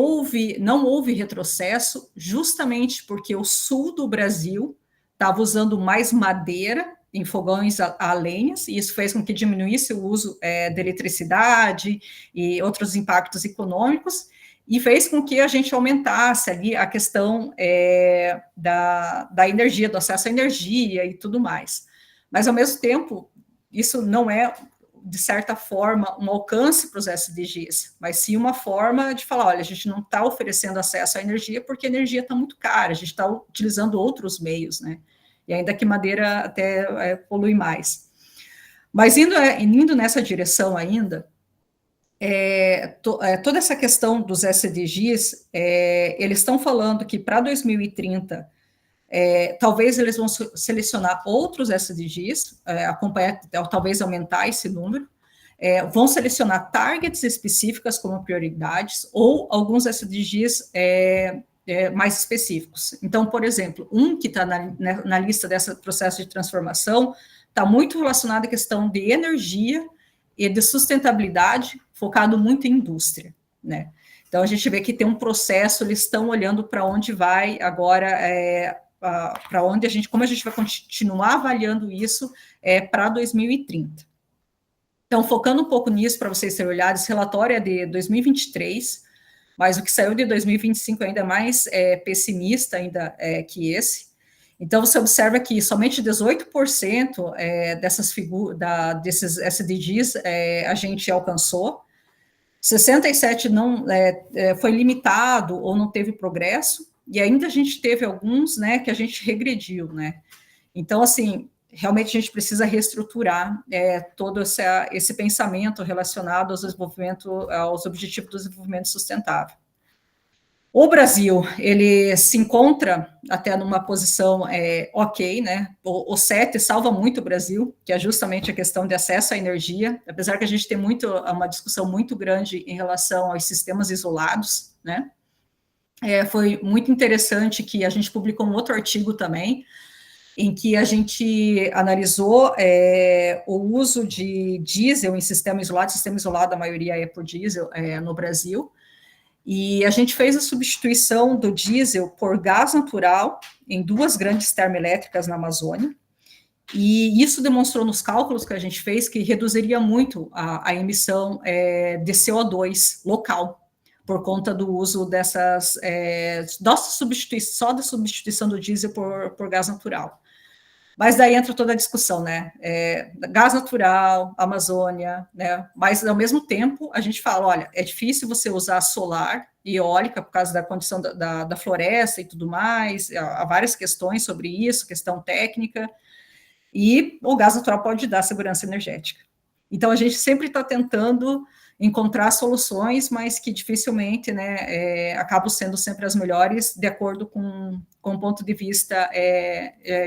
não houve retrocesso, justamente porque o sul do Brasil estava usando mais madeira em fogões a lenhas, e isso fez com que diminuísse o uso de eletricidade e outros impactos econômicos, e fez com que a gente aumentasse ali a questão da energia, do acesso à energia e tudo mais. Mas, ao mesmo tempo, isso não é, de certa forma, um alcance para os SDGs, mas sim uma forma de falar, olha, a gente não está oferecendo acesso à energia porque a energia está muito cara, a gente está utilizando outros meios, né? E ainda que madeira até polui mais. Mas indo nessa direção ainda, toda essa questão dos SDGs, eles estão falando que para 2030, talvez eles vão selecionar outros SDGs, talvez aumentar esse número, vão selecionar targets específicas como prioridades, ou alguns SDGs mais específicos. Então, por exemplo, um que está na lista desse processo de transformação está muito relacionado à questão de energia e de sustentabilidade, focado muito em indústria, né? Então, a gente vê que tem um processo, eles estão olhando para onde vai agora, para onde como a gente vai continuar avaliando isso para 2030. Então, focando um pouco nisso, para vocês terem olhado, esse relatório é de 2023, mas o que saiu de 2025 ainda é mais pessimista ainda que esse. Então, você observa que somente 18% desses SDGs a gente alcançou, 67% não foi limitado ou não teve progresso, e ainda a gente teve alguns, né, que a gente regrediu, né? Então, assim, realmente a gente precisa reestruturar todo esse pensamento relacionado aos objetivos do desenvolvimento sustentável. O Brasil, ele se encontra até numa posição ok, né? O 7 salva muito o Brasil, que é justamente a questão de acesso à energia, apesar que a gente tem uma discussão muito grande em relação aos sistemas isolados, né? Foi muito interessante que a gente publicou um outro artigo também, em que a gente analisou o uso de diesel em sistema isolado, a maioria é por diesel no Brasil, e a gente fez a substituição do diesel por gás natural em 2 grandes termoelétricas na Amazônia, e isso demonstrou nos cálculos que a gente fez que reduziria muito a emissão de CO2 local, por conta do uso da substituição do diesel por gás natural. Mas daí entra toda a discussão, né? Gás natural, Amazônia, né? Mas, ao mesmo tempo, a gente fala, olha, é difícil você usar solar e eólica por causa da condição da floresta e tudo mais, há várias questões sobre isso, questão técnica, e o gás natural pode dar segurança energética. Então, a gente sempre está tentando encontrar soluções, mas que dificilmente, né, acabam sendo sempre as melhores, de acordo com o ponto de vista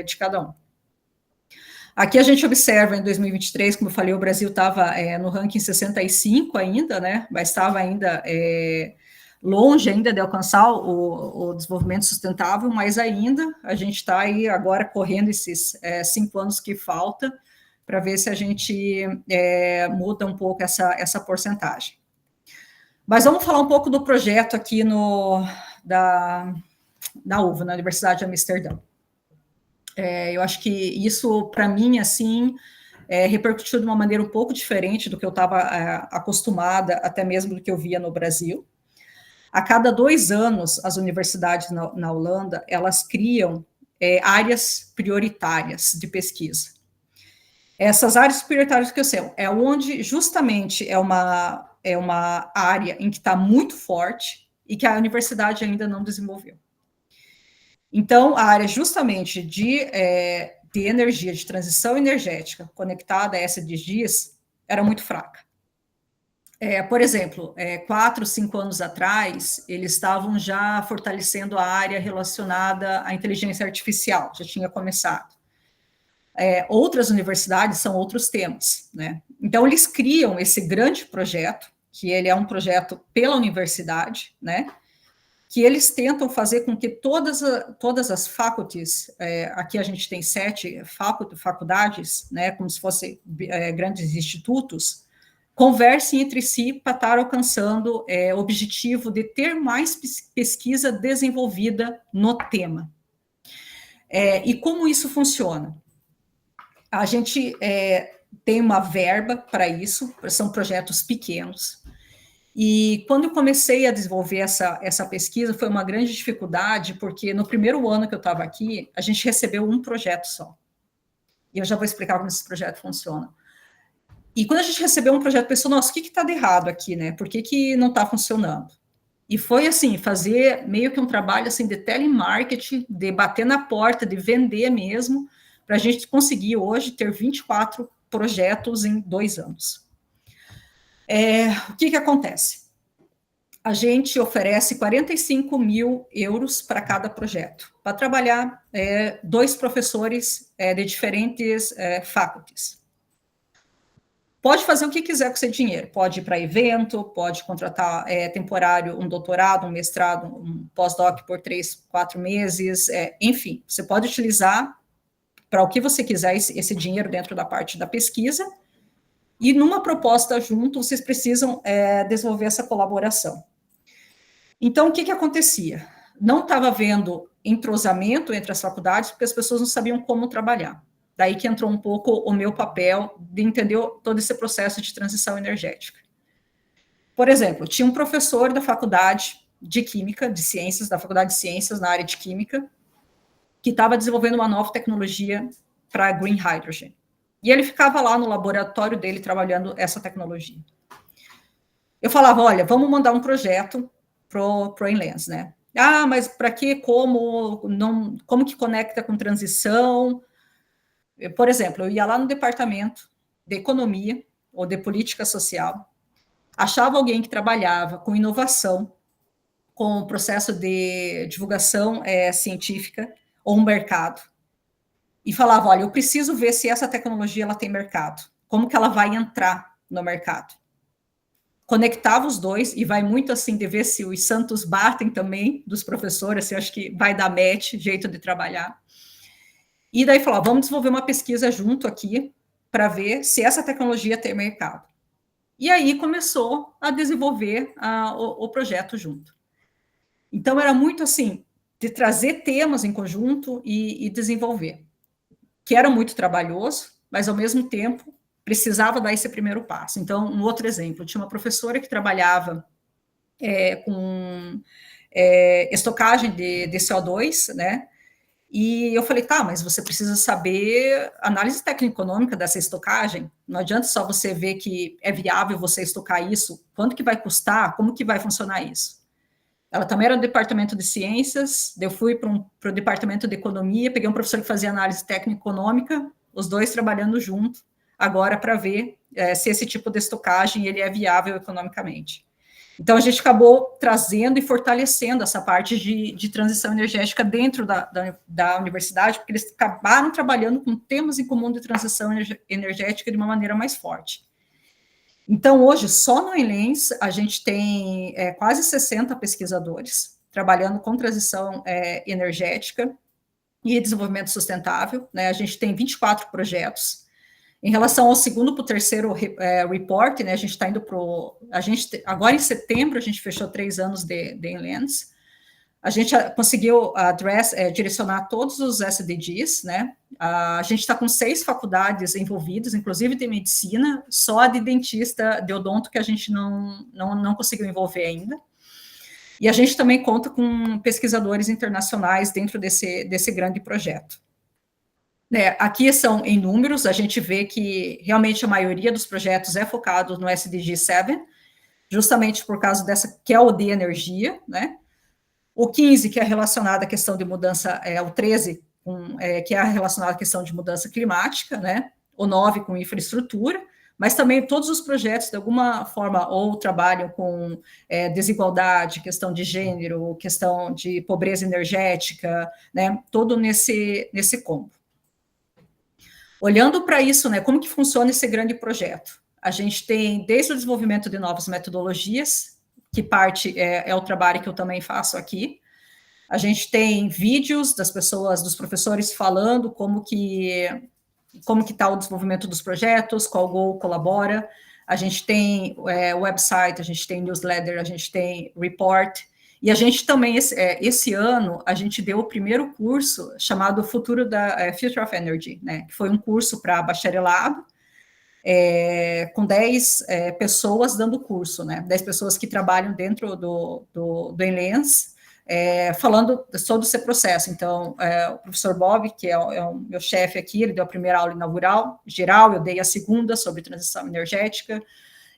de cada um. Aqui a gente observa, em 2023, como eu falei, o Brasil estava no ranking 65 ainda, né, mas estava ainda longe ainda de alcançar o desenvolvimento sustentável, mas ainda a gente está aí agora correndo esses 5 anos que falta para ver se a gente muda um pouco essa porcentagem. Mas vamos falar um pouco do projeto aqui da UVA, na Universidade de Amsterdã. Eu acho que isso, para mim, assim, repercutiu de uma maneira um pouco diferente do que eu estava acostumada, até mesmo do que eu via no Brasil. A cada 2 anos, as universidades na Holanda, elas criam áreas prioritárias de pesquisa. Essas áreas prioritárias que eu sei, é onde justamente é uma área em que está muito forte e que a universidade ainda não desenvolveu. Então, a área justamente de energia, de transição energética conectada a SDGs, era muito fraca. Por exemplo, 4, 5 anos atrás, eles estavam já fortalecendo a área relacionada à inteligência artificial, já tinha começado. Outras universidades são outros temas, né? Então, eles criam esse grande projeto, que ele é um projeto pela universidade, né? Que eles tentam fazer com que todas as faculties, aqui a gente tem 7 faculdades, né? Como se fossem grandes institutos, conversem entre si para estar alcançando o objetivo de ter mais pesquisa desenvolvida no tema. E como isso funciona? A gente tem uma verba para isso, são projetos pequenos, e quando eu comecei a desenvolver essa pesquisa, foi uma grande dificuldade, porque no primeiro ano que eu estava aqui, a gente recebeu um projeto só. E eu já vou explicar como esse projeto funciona. E quando a gente recebeu um projeto, pensou, nossa, o que está de errado aqui, né? Por que não está funcionando? E foi assim, fazer meio que um trabalho assim de telemarketing, de bater na porta, de vender mesmo, para a gente conseguir hoje ter 24 projetos em 2 anos. O que acontece? A gente oferece 45 mil euros para cada projeto, para trabalhar 2 professores de diferentes faculties. Pode fazer o que quiser com esse dinheiro, pode ir para evento, pode contratar temporário, um doutorado, um mestrado, um pós-doc por 3, 4 meses, enfim, você pode utilizar para o que você quiser esse dinheiro dentro da parte da pesquisa, e numa proposta junto, vocês precisam desenvolver essa colaboração. Então, o que acontecia? Não estava havendo entrosamento entre as faculdades, porque as pessoas não sabiam como trabalhar. Daí que entrou um pouco o meu papel de entender todo esse processo de transição energética. Por exemplo, tinha um professor da faculdade de Química, de Ciências, da Faculdade de Ciências, na área de Química, que estava desenvolvendo uma nova tecnologia para green hydrogen. E ele ficava lá no laboratório dele trabalhando essa tecnologia. Eu falava, olha, vamos mandar um projeto pro Enlens, né? Ah, mas para quê? Como que conecta com transição? Por exemplo, eu ia lá no departamento de economia ou de política social, achava alguém que trabalhava com inovação, com o processo de divulgação científica ou um mercado, e falava, olha, eu preciso ver se essa tecnologia ela tem mercado, como que ela vai entrar no mercado. Conectava os dois, e vai muito assim de ver se os santos batem também dos professores, assim, acho que vai dar match, jeito de trabalhar. E daí falou, vamos desenvolver uma pesquisa junto aqui para ver se essa tecnologia tem mercado. E aí começou a desenvolver o projeto junto. Então era muito assim, de trazer temas em conjunto e desenvolver, que era muito trabalhoso, mas ao mesmo tempo precisava dar esse primeiro passo. Então, um outro exemplo, tinha uma professora que trabalhava com estocagem de CO2, né? E eu falei, tá, mas você precisa saber análise técnico-econômica dessa estocagem. Não adianta só você ver que é viável você estocar isso. Quanto que vai custar? Como que vai funcionar isso? Ela também era do departamento de ciências, eu fui para o departamento de economia, peguei um professor que fazia análise técnico-econômica, os dois trabalhando junto, agora para ver se esse tipo de estocagem ele é viável economicamente. Então, a gente acabou trazendo e fortalecendo essa parte de transição energética dentro da universidade, porque eles acabaram trabalhando com temas em comum de transição energética de uma maneira mais forte. Então, hoje, só no Enlens, a gente tem quase 60 pesquisadores trabalhando com transição energética e desenvolvimento sustentável, né? A gente tem 24 projetos. Em relação ao segundo para o terceiro report, né, a gente está indo para agora em setembro, a gente fechou 3 anos de Enlens. A gente conseguiu direcionar todos os SDGs, né? A gente está com 6 faculdades envolvidas, inclusive de medicina, só a de dentista, de odonto, que a gente não conseguiu envolver ainda. E a gente também conta com pesquisadores internacionais dentro desse grande projeto. Aqui são em números, a gente vê que realmente a maioria dos projetos é focado no SDG 7, justamente por causa dessa, que é o de energia, né? O 15, que é relacionado à questão de mudança, o 13, que é relacionado à questão de mudança climática, né? O 9 com infraestrutura, mas também todos os projetos, de alguma forma, ou trabalham com desigualdade, questão de gênero, questão de pobreza energética, né? Todo nesse combo. Olhando para isso, né? Como que funciona esse grande projeto? A gente tem, desde o desenvolvimento de novas metodologias, que parte é o trabalho que eu também faço aqui. A gente tem vídeos das pessoas, dos professores falando como que está o desenvolvimento dos projetos, qual Go colabora. A gente tem website, a gente tem newsletter, a gente tem report. E a gente também, esse ano, a gente deu o primeiro curso chamado Future of Energy, né, que foi um curso para bacharelado, com 10 pessoas dando curso, né? 10 pessoas que trabalham dentro do Enlens, falando sobre esse processo. Então, o professor Bob, que é o meu chefe aqui, ele deu a primeira aula inaugural, geral, eu dei a segunda sobre transição energética,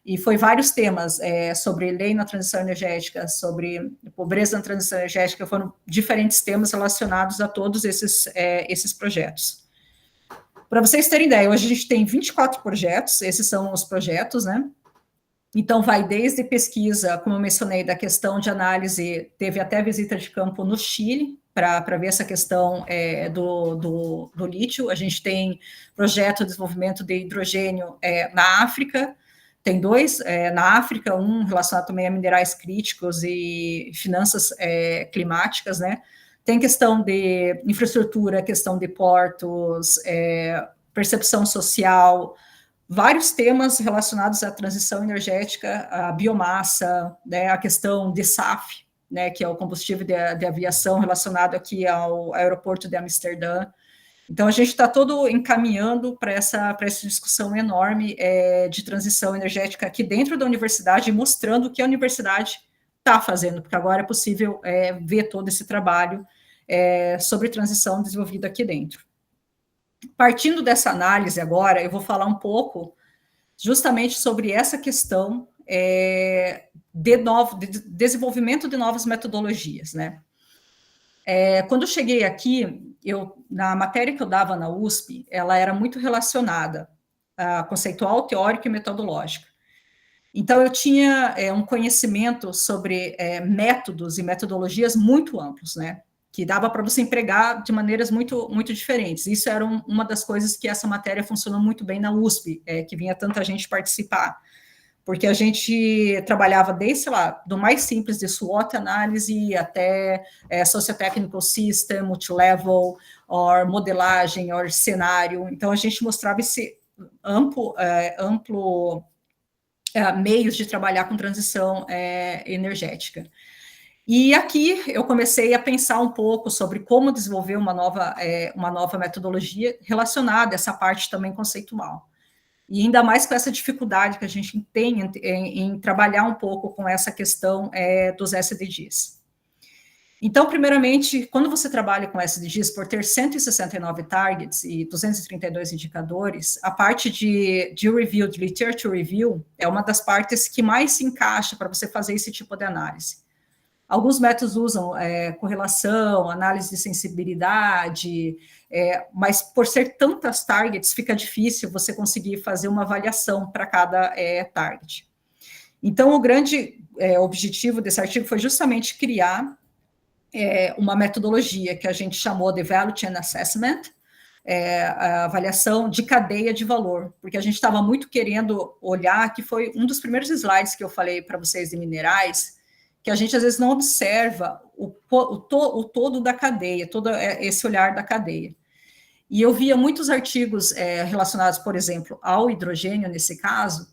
e foi vários temas sobre lei na transição energética, sobre pobreza na transição energética, foram diferentes temas relacionados a todos esses projetos. Para vocês terem ideia, hoje a gente tem 24 projetos, esses são os projetos, né? Então, vai desde pesquisa, como eu mencionei, da questão de análise, teve até visita de campo no Chile, para ver essa questão do lítio. A gente tem projeto de desenvolvimento de hidrogênio na África, tem 2 na África, um relacionado também a minerais críticos e finanças climáticas, né? Tem questão de infraestrutura, questão de portos, percepção social, vários temas relacionados à transição energética, à biomassa, né, a questão de SAF, né, que é o combustível de aviação relacionado aqui ao aeroporto de Amsterdã. Então, a gente está todo encaminhando para essa discussão enorme de transição energética aqui dentro da universidade, mostrando o que a universidade está fazendo, porque agora é possível ver todo esse trabalho sobre transição desenvolvido aqui dentro. Partindo dessa análise agora, eu vou falar um pouco justamente sobre essa questão de desenvolvimento de novas metodologias, né? Quando eu cheguei aqui, na matéria que eu dava na USP, ela era muito relacionada a conceitual, teórica e metodológica. Então, eu tinha um conhecimento sobre métodos e metodologias muito amplos, né? Que dava para você empregar de maneiras muito, muito diferentes. Isso era uma das coisas que essa matéria funcionou muito bem na USP, que vinha tanta gente participar, porque a gente trabalhava desde, sei lá, do mais simples de SWOT análise até Socio-Technical System, Multilevel, ou modelagem, ou cenário. Então, a gente mostrava esse amplo meios de trabalhar com transição energética. E aqui eu comecei a pensar um pouco sobre como desenvolver uma nova metodologia relacionada a essa parte também conceitual. E ainda mais com essa dificuldade que a gente tem em trabalhar um pouco com essa questão dos SDGs. Então, primeiramente, quando você trabalha com SDGs, por ter 169 targets e 232 indicadores, a parte de review, de literature review, é uma das partes que mais se encaixa para você fazer esse tipo de análise. Alguns métodos usam correlação, análise de sensibilidade, mas por ser tantas targets, fica difícil você conseguir fazer uma avaliação para cada target. Então, o grande objetivo desse artigo foi justamente criar uma metodologia que a gente chamou de Value Chain Assessment, a avaliação de cadeia de valor, porque a gente estava muito querendo olhar, que foi um dos primeiros slides que eu falei para vocês de minerais, que a gente às vezes não observa o todo da cadeia, todo esse olhar da cadeia. E eu via muitos artigos relacionados, por exemplo, ao hidrogênio, nesse caso,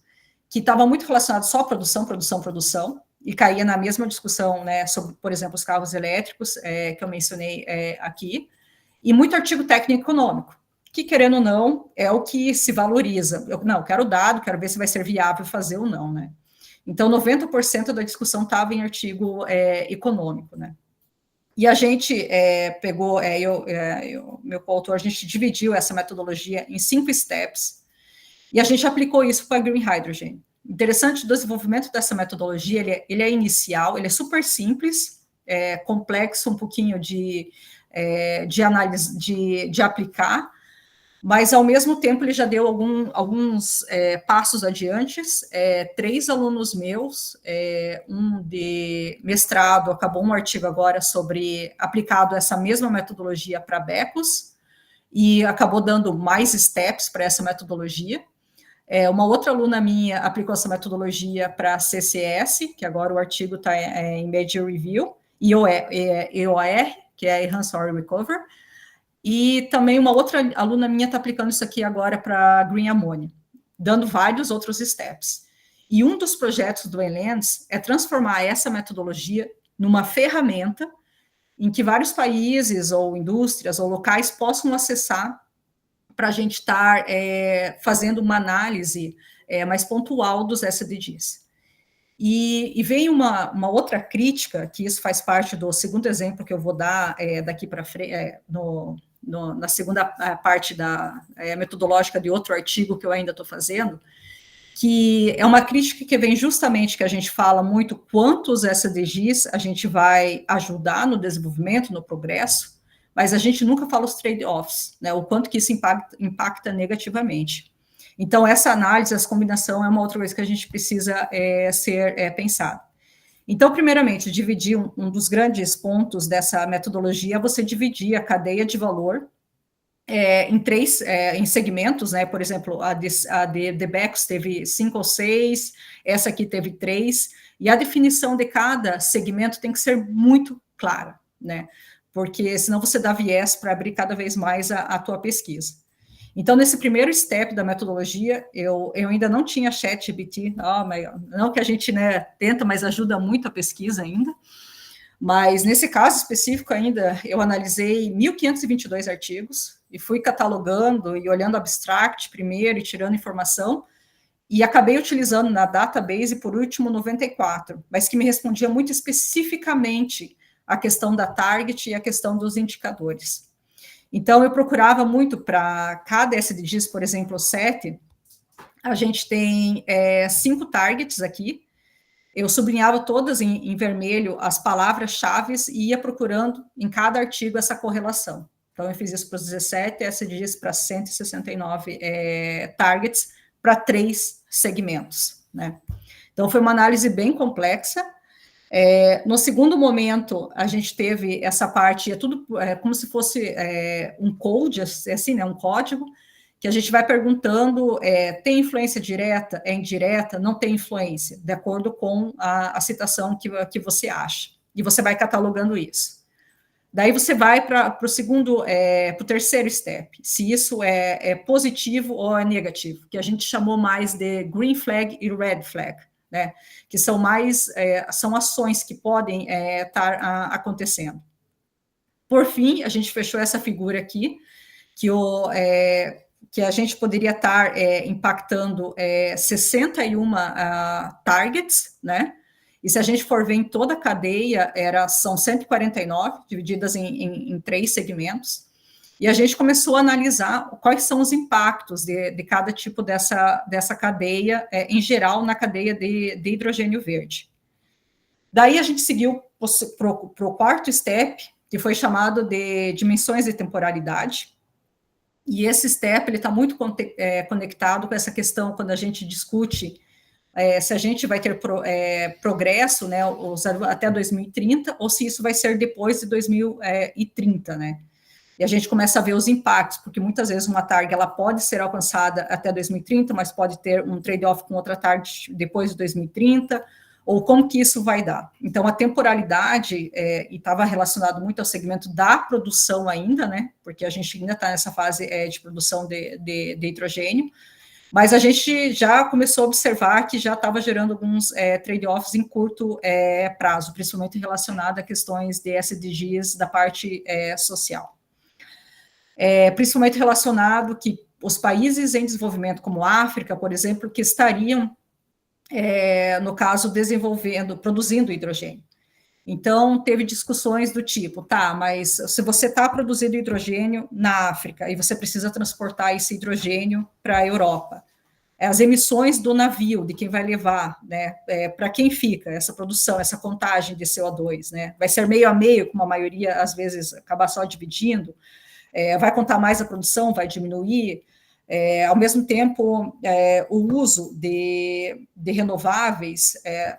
que estava muito relacionado só à produção, e caía na mesma discussão, né, sobre, por exemplo, os carros elétricos, que eu mencionei aqui, e muito artigo técnico econômico, que, querendo ou não, é o que se valoriza. Eu quero dado, quero ver se vai ser viável fazer ou não, né? Então, 90% da discussão estava em artigo econômico, né? E a gente pegou, meu coautor, a gente dividiu essa metodologia em 5 steps, e a gente aplicou isso para Green Hydrogen. Interessante, o desenvolvimento dessa metodologia, ele é inicial, ele é super simples, complexo um pouquinho de análise, de aplicar, mas, ao mesmo tempo, ele já deu alguns passos adiante. 3 alunos meus, um de mestrado, acabou um artigo agora sobre aplicado essa mesma metodologia para BECOS, e acabou dando mais steps para essa metodologia. Uma outra aluna minha aplicou essa metodologia para CCS, que agora o artigo está em Media Review, e EOR, que é Enhanced Oil Recovery. E também uma outra aluna minha está aplicando isso aqui agora para Green Ammonia, dando vários outros steps. E um dos projetos do Enlens é transformar essa metodologia numa ferramenta em que vários países, ou indústrias, ou locais possam acessar para a gente estar fazendo uma análise mais pontual dos SDGs. E vem uma outra crítica, que isso faz parte do segundo exemplo que eu vou dar daqui para frente, na segunda parte da metodológica de outro artigo que eu ainda estou fazendo, que é uma crítica que vem justamente que a gente fala muito quantos SDGs a gente vai ajudar no desenvolvimento, no progresso, mas a gente nunca fala os trade-offs, né, o quanto que isso impacta negativamente. Então, essa análise, essa combinação é uma outra coisa que a gente precisa ser pensado. Então, primeiramente, dividir um dos grandes pontos dessa metodologia é você dividir a cadeia de valor em segmentos, né? Por exemplo, a de BECOS teve 5 ou 6, essa aqui teve 3, e a definição de cada segmento tem que ser muito clara, né? Porque senão você dá viés para abrir cada vez mais a tua pesquisa. Então, nesse primeiro step da metodologia, eu ainda não tinha ChatGPT, não que a gente, né, tenta, mas ajuda muito a pesquisa ainda. Mas, nesse caso específico ainda, eu analisei 1.522 artigos e fui catalogando e olhando abstract primeiro e tirando informação, e acabei utilizando na database, por último, 94, mas que me respondia muito especificamente a questão da target e a questão dos indicadores. Então, eu procurava muito para cada SDGs, por exemplo, o 7, a gente tem 5 targets aqui, eu sublinhava todas em vermelho as palavras-chave e ia procurando em cada artigo essa correlação. Então, eu fiz isso para os 17 SDGs, para 169 targets, para 3 segmentos, né? Então, foi uma análise bem complexa. No segundo momento, a gente teve essa parte, tudo como se fosse um code, assim, né, um código, que a gente vai perguntando, tem influência direta, indireta, não tem influência, de acordo com a citação que você acha, e você vai catalogando isso. Daí você vai para o terceiro step, se isso é positivo ou é negativo, que a gente chamou mais de green flag e red flag, né, que são são ações que podem estar acontecendo. Por fim, a gente fechou essa figura aqui, que a gente poderia estar impactando 61 targets, né, e se a gente for ver em toda a cadeia, são 149, divididas em 3 segmentos, e a gente começou a analisar quais são os impactos de cada tipo dessa cadeia, em geral, na cadeia de hidrogênio verde. Daí a gente seguiu para o quarto step, que foi chamado de dimensões de temporalidade, e esse step está muito conectado com essa questão, quando a gente discute se a gente vai ter progresso, né, até 2030, ou se isso vai ser depois de 2030, né? E a gente começa a ver os impactos, porque muitas vezes uma target ela pode ser alcançada até 2030, mas pode ter um trade-off com outra target depois de 2030, ou como que isso vai dar. Então, a temporalidade, e estava relacionado muito ao segmento da produção ainda, né, porque a gente ainda está nessa fase de produção de hidrogênio, Mas a gente já começou a observar que já estava gerando alguns trade-offs em curto prazo, principalmente relacionado a questões de SDGs da parte social. Principalmente relacionado que os países em desenvolvimento, como a África, por exemplo, que estariam, no caso, produzindo hidrogênio. Então, teve discussões do tipo, tá, mas se você está produzindo hidrogênio na África e você precisa transportar esse hidrogênio para a Europa, as emissões do navio, de quem vai levar, né, para quem fica essa produção, essa contagem de CO2, né, vai ser meio a meio, como a maioria, às vezes, acaba só dividindo, vai contar mais a produção, vai diminuir, ao mesmo tempo, o uso de renováveis,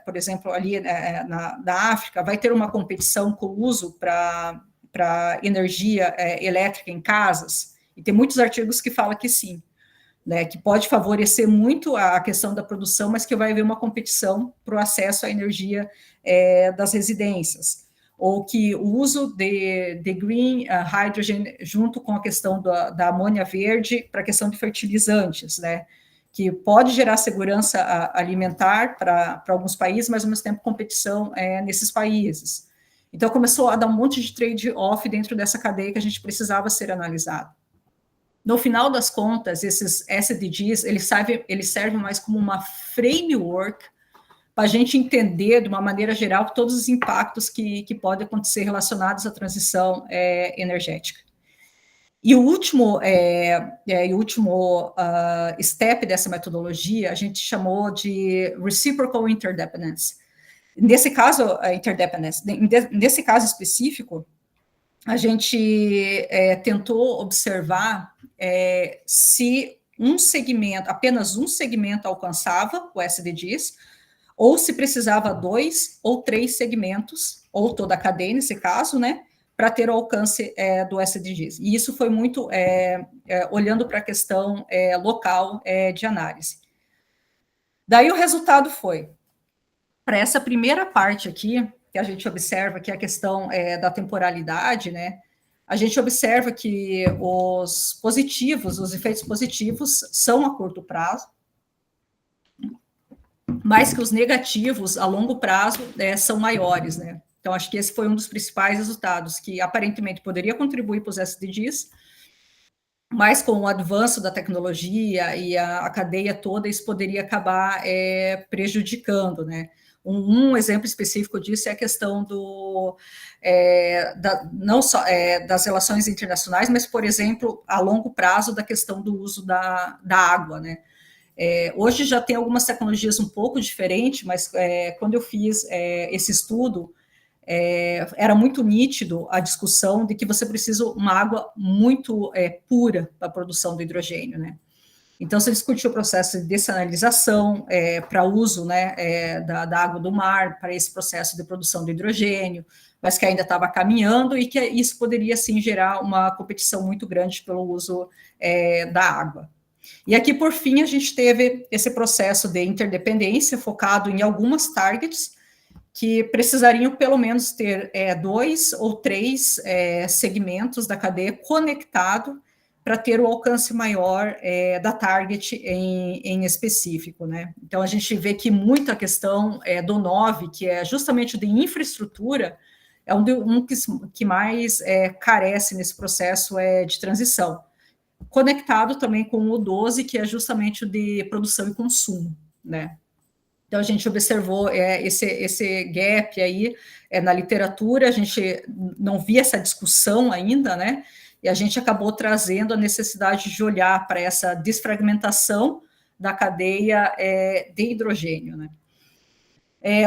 por exemplo, ali na África, vai ter uma competição com o uso para energia elétrica em casas, e tem muitos artigos que falam que sim, né, que pode favorecer muito a questão da produção, mas que vai haver uma competição para o acesso à energia das residências, ou que o uso de green hydrogen junto com a questão da amônia verde para a questão de fertilizantes, né, que pode gerar segurança alimentar para alguns países, mas ao mesmo tempo competição nesses países. Então começou a dar um monte de trade-off dentro dessa cadeia que a gente precisava ser analisado. No final das contas, esses SDGs, eles servem mais como uma framework para a gente entender, de uma maneira geral, todos os impactos que podem acontecer relacionados à transição energética. E o último step dessa metodologia, a gente chamou de reciprocal interdependence. Nesse caso, nesse caso específico, a gente tentou observar se apenas um segmento alcançava o SDGs, ou se precisava 2 ou 3 segmentos, ou toda a cadeia nesse caso, né, para ter o alcance do SDGs. E isso foi muito olhando para a questão local de análise. Daí o resultado foi, para essa primeira parte aqui, que a gente observa, que é a questão da temporalidade, né, a gente observa que os efeitos positivos são a curto prazo, mas que os negativos a longo prazo são maiores, né? Então, acho que esse foi um dos principais resultados, que aparentemente poderia contribuir para os SDGs, mas com o avanço da tecnologia e a cadeia toda, isso poderia acabar prejudicando, né? Um exemplo específico disso é a questão não só das relações internacionais, mas, por exemplo, a longo prazo, da questão do uso da água, né? Hoje já tem algumas tecnologias um pouco diferentes, mas quando eu fiz esse estudo, era muito nítido a discussão de que você precisa de uma água muito pura para a produção do hidrogênio, né? Então, se discutiu o processo de dessalinização para uso, né, da água do mar, para esse processo de produção do hidrogênio, mas que ainda estava caminhando e que isso poderia, sim, gerar uma competição muito grande pelo uso da água. E aqui, por fim, a gente teve esse processo de interdependência focado em algumas targets que precisariam, pelo menos, ter 2 ou 3 segmentos da cadeia conectado para ter o alcance maior da target em específico, né? Então, a gente vê que muita questão do 9, que é justamente de infraestrutura, é um que mais carece nesse processo de transição. Conectado também com o 12, que é justamente o de produção e consumo, né? Então, a gente observou esse gap aí na literatura, a gente não via essa discussão ainda, né? E a gente acabou trazendo a necessidade de olhar para essa desfragmentação da cadeia de hidrogênio, né?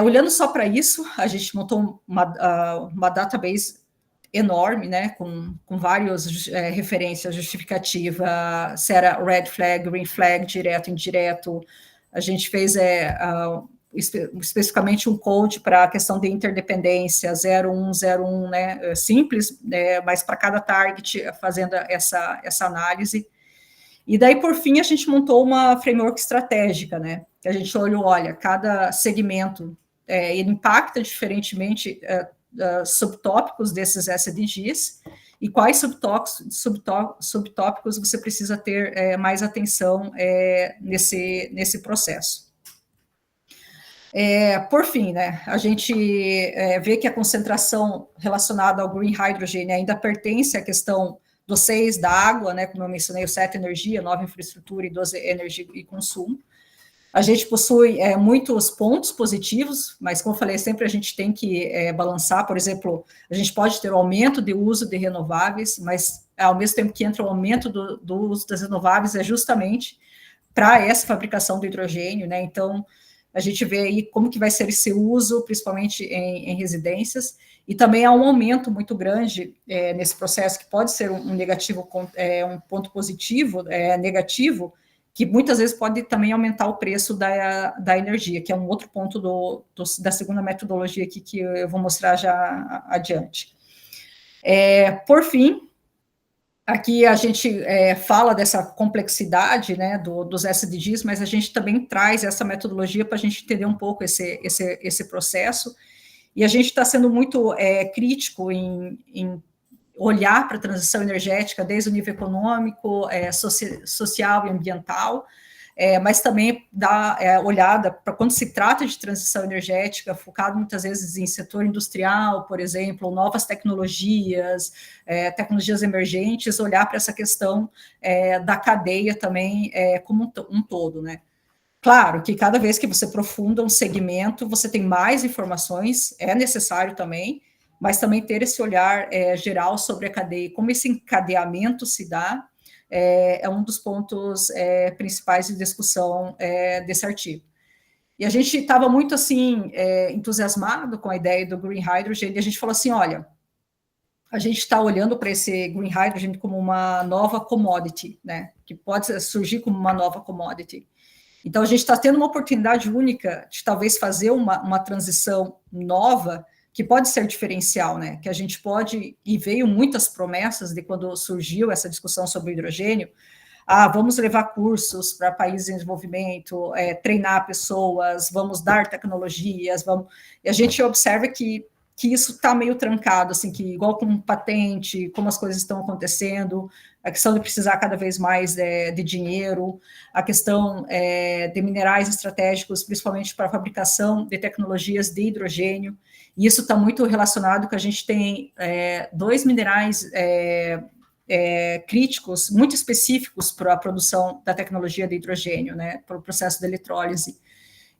Olhando só para isso, a gente montou uma database enorme, né, com várias referências, justificativa, se era red flag, green flag, direto, indireto. A gente fez especificamente um code para a questão de interdependência, 0101, né, simples, mas para cada target, fazendo essa análise. E daí, por fim, a gente montou uma framework estratégica, né, que a gente olhou, olha, cada segmento, ele impacta diferentemente subtópicos desses SDGs, e quais subtópicos você precisa ter mais atenção nesse processo. Por fim, né, a gente vê que a concentração relacionada ao green hydrogen ainda pertence à questão do 6 da água, né, como eu mencionei, o 7 energia, 9 infraestrutura e 12 energia e consumo. A gente possui muitos pontos positivos, mas como eu falei, sempre a gente tem que balançar. Por exemplo, a gente pode ter o aumento de uso de renováveis, mas ao mesmo tempo que entra o aumento do uso das renováveis é justamente para essa fabricação do hidrogênio, né? Então, a gente vê aí como que vai ser esse uso, principalmente em residências, e também há um aumento muito grande nesse processo, que pode ser um negativo, um ponto positivo, negativo, que muitas vezes pode também aumentar o preço da energia, que é um outro ponto da segunda metodologia aqui que eu vou mostrar já adiante. Por fim, aqui a gente fala dessa complexidade, né, dos SDGs, mas a gente também traz essa metodologia para a gente entender um pouco esse processo, e a gente está sendo muito crítico em olhar para a transição energética desde o nível econômico, social e ambiental, mas também dar olhada para quando se trata de transição energética, focado muitas vezes em setor industrial, por exemplo, novas tecnologias, tecnologias emergentes, olhar para essa questão da cadeia também como um todo, né? Claro que cada vez que você aprofunda um segmento, você tem mais informações, é necessário também, mas também ter esse olhar geral sobre a cadeia, como esse encadeamento se dá, é um dos pontos principais de discussão desse artigo. E a gente estava muito, assim, entusiasmado com a ideia do Green Hydrogen, e a gente falou assim, olha, a gente está olhando para esse Green Hydrogen como uma nova commodity, né, que pode surgir como uma nova commodity. Então, a gente está tendo uma oportunidade única de talvez fazer uma transição nova, que pode ser diferencial, né? Que a gente pode, e veio muitas promessas de quando surgiu essa discussão sobre o hidrogênio, vamos levar cursos para países em desenvolvimento, treinar pessoas, vamos dar tecnologias, e a gente observa que isso está meio trancado, assim, que igual com patente, como as coisas estão acontecendo, a questão de precisar cada vez mais de dinheiro, a questão de minerais estratégicos, principalmente para a fabricação de tecnologias de hidrogênio, e isso está muito relacionado com a gente tem 2 minerais críticos, muito específicos para a produção da tecnologia de hidrogênio, né, para o processo de eletrólise.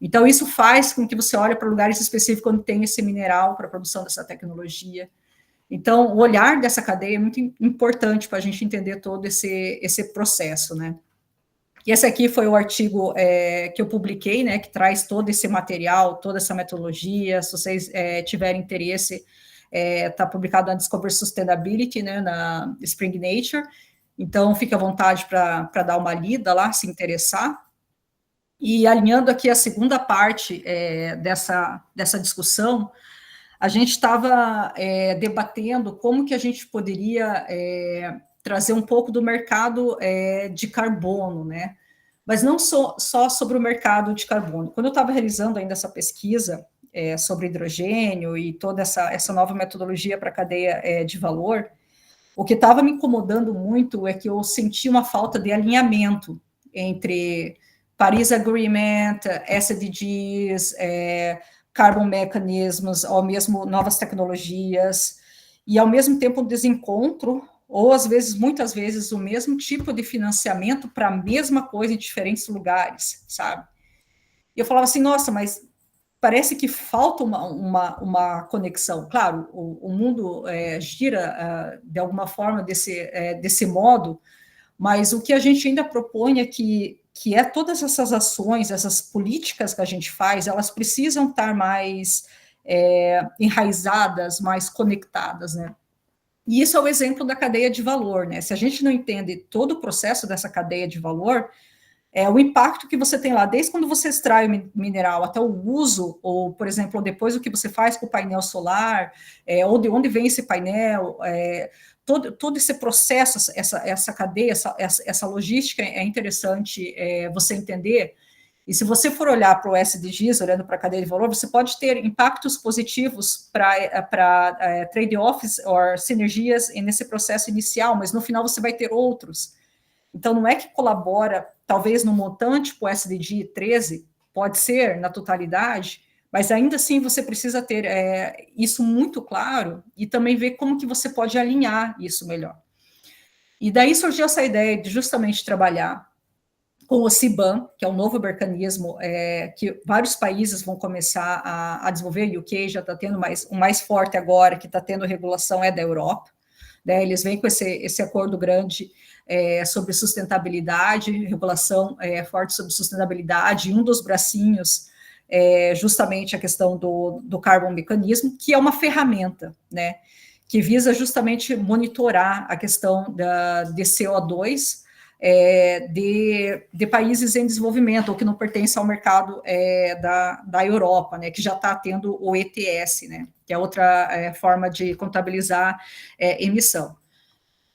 Então, isso faz com que você olhe para lugares específicos onde tem esse mineral para a produção dessa tecnologia. Então, o olhar dessa cadeia é muito importante para a gente entender todo esse processo, né? E esse aqui foi o artigo que eu publiquei, né, que traz todo esse material, toda essa metodologia. Se vocês tiverem interesse, está publicado na Discover Sustainability, né, na Spring Nature. Então, fique à vontade para dar uma lida lá, se interessar. E alinhando aqui a segunda parte dessa discussão, a gente estava debatendo como que a gente poderia trazer um pouco do mercado de carbono, né? Mas não só sobre o mercado de carbono. Quando eu estava realizando ainda essa pesquisa sobre hidrogênio e toda essa nova metodologia para a cadeia de valor, o que estava me incomodando muito é que eu senti uma falta de alinhamento entre Paris Agreement, SDGs, carbon mechanisms, ao mesmo novas tecnologias, e ao mesmo tempo um desencontro, ou às vezes, muitas vezes, o mesmo tipo de financiamento para a mesma coisa em diferentes lugares, sabe? E eu falava assim, nossa, mas parece que falta uma conexão. Claro, o mundo gira de alguma forma desse modo, mas o que a gente ainda propõe é que todas essas ações, essas políticas que a gente faz, elas precisam estar mais enraizadas, mais conectadas, né? E isso é o exemplo da cadeia de valor, né? Se a gente não entende todo o processo dessa cadeia de valor, o impacto que você tem lá, desde quando você extrai o mineral até o uso, ou, por exemplo, depois o que você faz com o painel solar, ou de onde vem esse painel, todo esse processo, essa cadeia, essa logística é interessante você entender, E se você for olhar para o SDGs, olhando para a cadeia de valor, você pode ter impactos positivos para trade-offs ou sinergias nesse processo inicial, mas no final você vai ter outros. Então, não é que colabora, talvez no montante para o SDG 13, pode ser na totalidade, mas ainda assim você precisa ter isso muito claro e também ver como que você pode alinhar isso melhor. E daí surgiu essa ideia de justamente trabalhar com o CBAM, que é um novo mecanismo que vários países vão começar a desenvolver, o UK já está tendo o mais forte agora, que está tendo regulação é da Europa, né? Eles vêm com esse acordo grande sobre sustentabilidade, regulação forte sobre sustentabilidade, e um dos bracinhos justamente a questão do Carbon Mechanism, que é uma ferramenta, né, que visa justamente monitorar a questão de CO2 de países em desenvolvimento, ou que não pertencem ao mercado da Europa, né, que já está tendo o ETS, né, que é outra forma de contabilizar emissão.